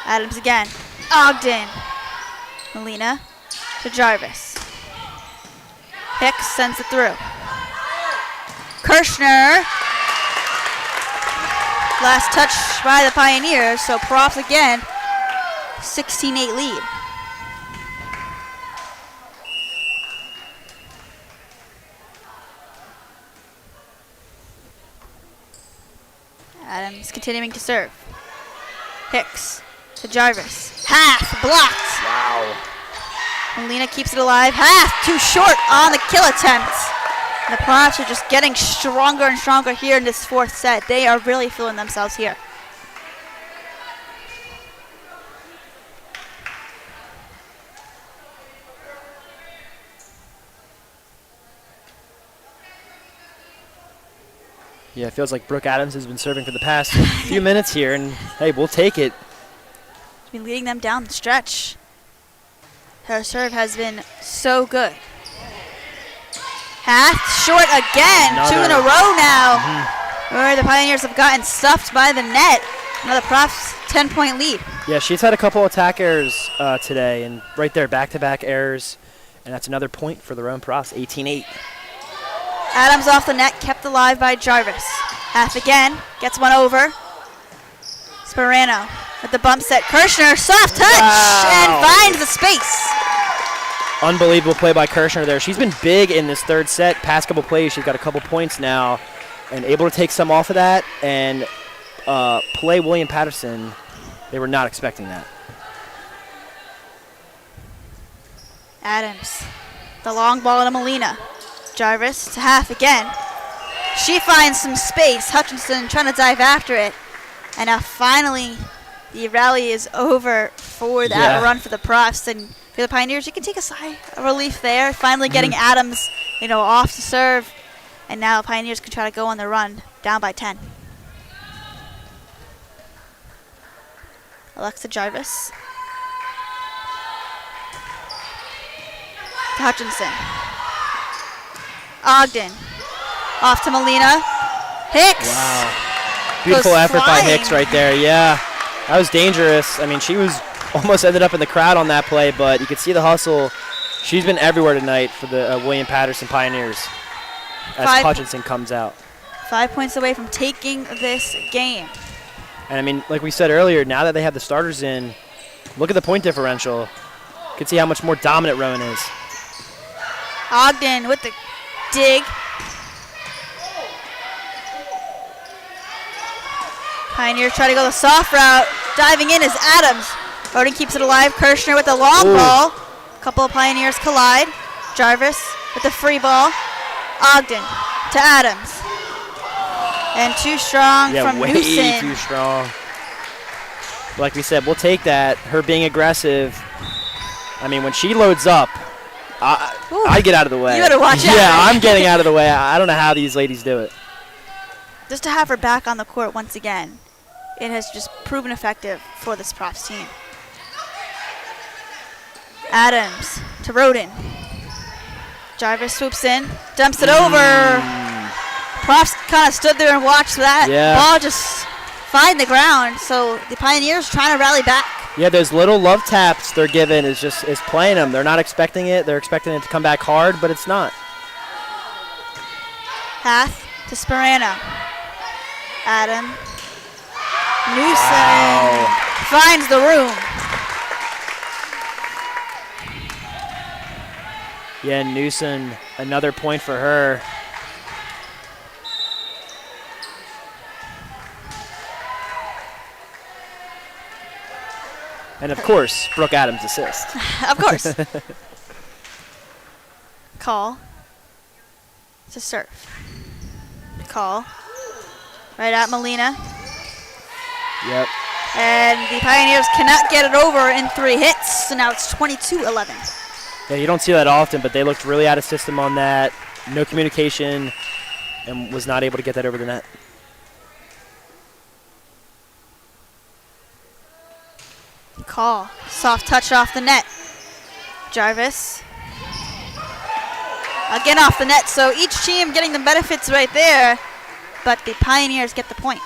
S1: Adams again. Ogden. Molina to Jarvis. Hicks sends it through. Kirshner. Last touch by the Pioneers, so profs again. 16-8 lead. Adams continuing to serve. Hicks to Jarvis. Hath blocked.
S2: Wow.
S1: Molina keeps it alive. Hath too short on the kill attempt. The Profs are just getting stronger and stronger here in this fourth set. They are really feeling themselves here.
S2: Yeah, it feels like Brooke Adams has been serving for the past few minutes here, and hey, we'll take it.
S1: She's been leading them down the stretch. Her serve has been so good. Half short again.
S2: Another.
S1: 2 in a row now. Where the Pioneers have gotten stuffed by the net. Now the Profs 10-point lead.
S2: Yeah, she's had a couple attack errors today, and right there, back-to-back errors, and that's another point for the Rowan Profs, 18-8.
S1: Adams off the net, kept alive by Jarvis. Half again, gets one over. Sperano with the bump set. Kirshner, soft touch, and finds the space.
S2: Unbelievable play by Kirshner there. She's been big in this third set. Past couple plays, she's got a couple points now, and able to take some off of that and play William Paterson. They were not expecting that.
S1: Adams, the long ball to Molina. Jarvis to half again. She finds some space. Hutchinson trying to dive after it. And now finally the rally is over for that run for the Profs. And for the Pioneers, you can take a sigh of relief there. Finally getting Adams, off to serve. And now Pioneers can try to go on the run, down by 10. Alexa Jarvis. To Hutchinson. Ogden. Off to Molina. Hicks.
S2: Wow. Beautiful effort by Hicks right there. Yeah. That was dangerous. I mean, she was almost ended up in the crowd on that play, but you could see the hustle. She's been everywhere tonight for the William Paterson Pioneers as Hutchinson comes out.
S1: 5 points away from taking this game.
S2: And, I mean, like we said earlier, now that they have the starters in, look at the point differential. You can see how much more dominant Rowan is.
S1: Ogden with the dig. Pioneers try to go the soft route. Diving in is Adams. Rowan keeps it alive. Kirshner with the long ball. A couple of Pioneers collide. Jarvis with the free ball. Ogden to Adams. And too strong from
S2: way
S1: Newson.
S2: Too strong. Like we said, we'll take that. Her being aggressive. I mean, when she loads up, I get out of the way.
S1: You better watch out.
S2: Yeah, I'm getting out of the way. I don't know how these ladies do it.
S1: Just to have her back on the court once again, it has just proven effective for this Profs team. Adams to Roden. Jarvis swoops in, dumps it over. Profs kind of stood there and watched that ball just find the ground. So the Pioneers trying to rally back.
S2: Yeah, those little love taps they're given is playing them. They're not expecting it. They're expecting it to come back hard, but it's not.
S1: Hath to Sperano. Adam. Newson finds the room.
S2: Yeah, Newson, another point for her. And, of course, Brooke Adams' assist.
S1: Of course. Call to serve. Call right at Molina.
S2: Yep.
S1: And the Pioneers cannot get it over in 3 hits, so now it's 22-11.
S2: Yeah, you don't see that often, but they looked really out of system on that. No communication, and was not able to get that over the net.
S1: Call. Soft touch off the net. Jarvis. Again off the net, so each team getting the benefits right there, but the Pioneers get the point.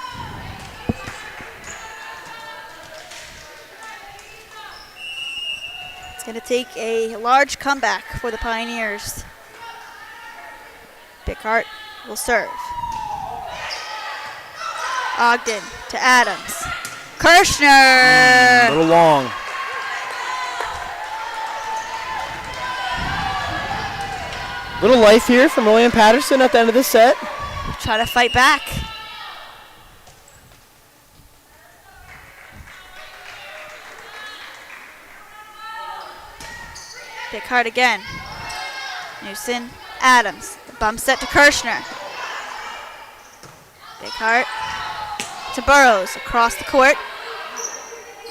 S1: It's going to take a large comeback for the Pioneers. Bickhart will serve. Ogden to Adams. Kirshner.
S2: A little long. Little life here from William Paterson at the end of this set.
S1: Try to fight back. Bickhart again. Newson, Adams. The bump set to Kirshner. Big heart to Burrows across the court.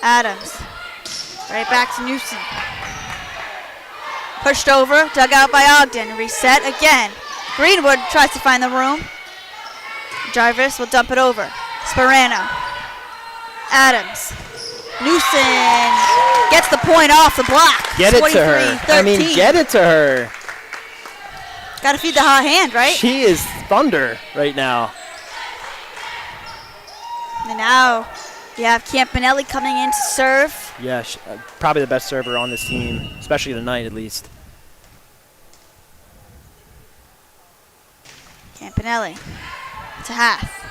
S1: Adams. Right back to Newsom. Pushed over, dug out by Ogden. Reset again. Greenwood tries to find the room. Jarvis will dump it over. Sperano. Adams. Newsom gets the point off the block.
S2: Get it to her.
S1: 13.
S2: I mean, get it to her.
S1: Got to feed the hot hand, right?
S2: She is thunder right now.
S1: And now you have Campanelli coming in to serve.
S2: Yeah, probably the best server on this team, especially tonight at least.
S1: Campanelli to Hath.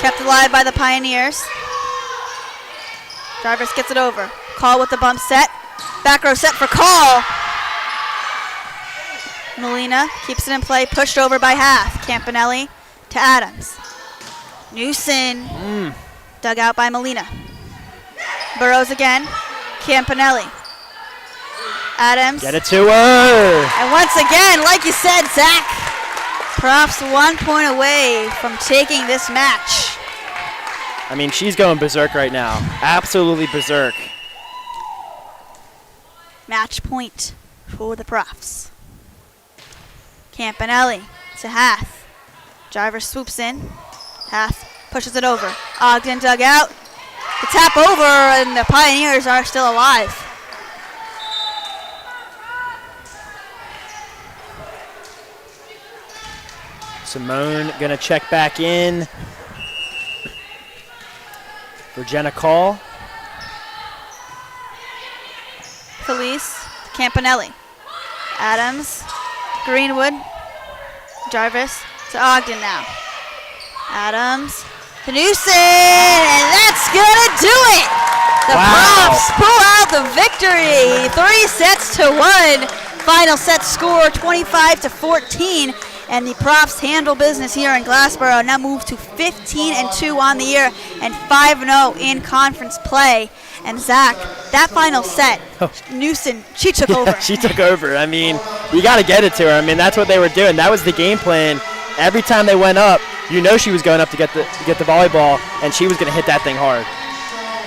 S1: Kept alive by the Pioneers. Jarvis gets it over. Call with the bump set. Back row set for Call. Molina keeps it in play, pushed over by Hath. Campanelli to Adams. Newsom dug out by Molina. Burrows again. Campanelli. Adams.
S2: Get it to her.
S1: And once again, like you said, Zach, Profs 1 point away from taking this match.
S2: I mean, she's going berserk right now. Absolutely berserk.
S1: Match point for the Profs. Campanelli to Hath. Jarvis swoops in. Hath pushes it over. Ogden dug out. The tap over, and the Pioneers are still alive.
S2: Simone gonna check back in for Jenna Call.
S1: Felice, Campanelli. Adams, Greenwood, Jarvis to Ogden now. Adams to Newsom, and that's gonna do it! The Profs pull out the victory, 3-1. Final set score 25-14. And the Profs handle business here in Glassboro. Now move to 15-2 on the year and 5-0 in conference play. And Zach, that final set, Newsom, she took over.
S2: She took over. I mean, you got to get it to her. I mean, that's what they were doing. That was the game plan. Every time they went up, you know she was going up to get the volleyball, and she was going to hit that thing hard.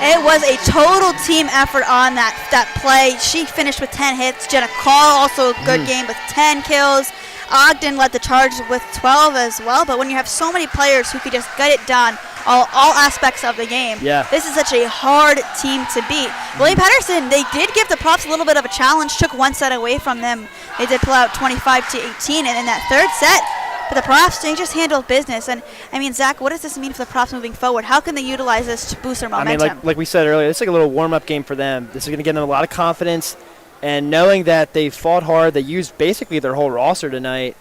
S1: It was a total team effort on that play. She finished with 10 hits. Jenna Call also a good game with 10 kills. Ogden led the charge with 12 as well, but when you have so many players who could just get it done, all aspects of the game, this is such a hard team to beat. William Paterson, they did give the Profs a little bit of a challenge, took one set away from them. They did pull out 25-18, and in that third set, but the Profs, they just handled business. And, I mean, Zach, what does this mean for the Profs moving forward? How can they utilize this to boost their momentum?
S2: I mean, like we said earlier, this is like a little warm-up game for them. This is going to give them a lot of confidence. And knowing that they fought hard, they used basically their whole roster tonight,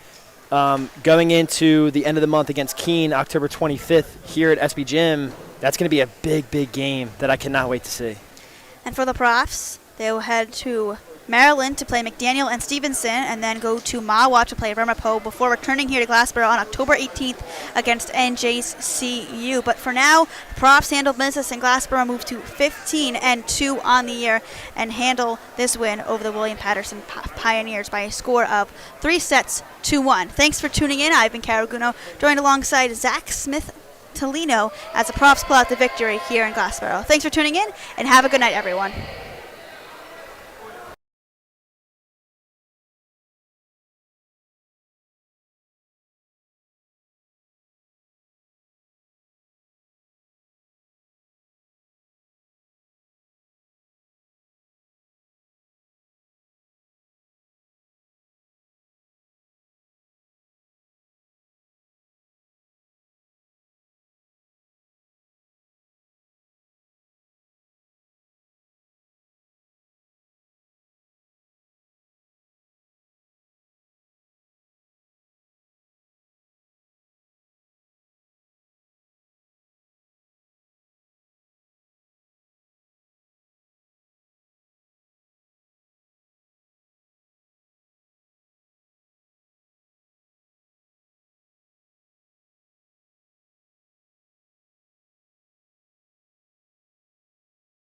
S2: going into the end of the month against Keene, October 25th, here at SB Gym, that's going to be a big, big game that I cannot wait to see.
S1: And for the Profs, they will head to Maryland to play McDaniel and Stevenson, and then go to Mahwah to play Ramapo before returning here to Glassboro on October 18th against NJCU. But for now, the Profs handle business, and Glassboro move to 15-2 on the year and handle this win over the William Paterson Pioneers by a score of 3-1. Thanks for tuning in. I've been Caraguno, joined alongside Zach Smith-Tolino as the Profs pull out the victory here in Glassboro. Thanks for tuning in, and have a good night, everyone.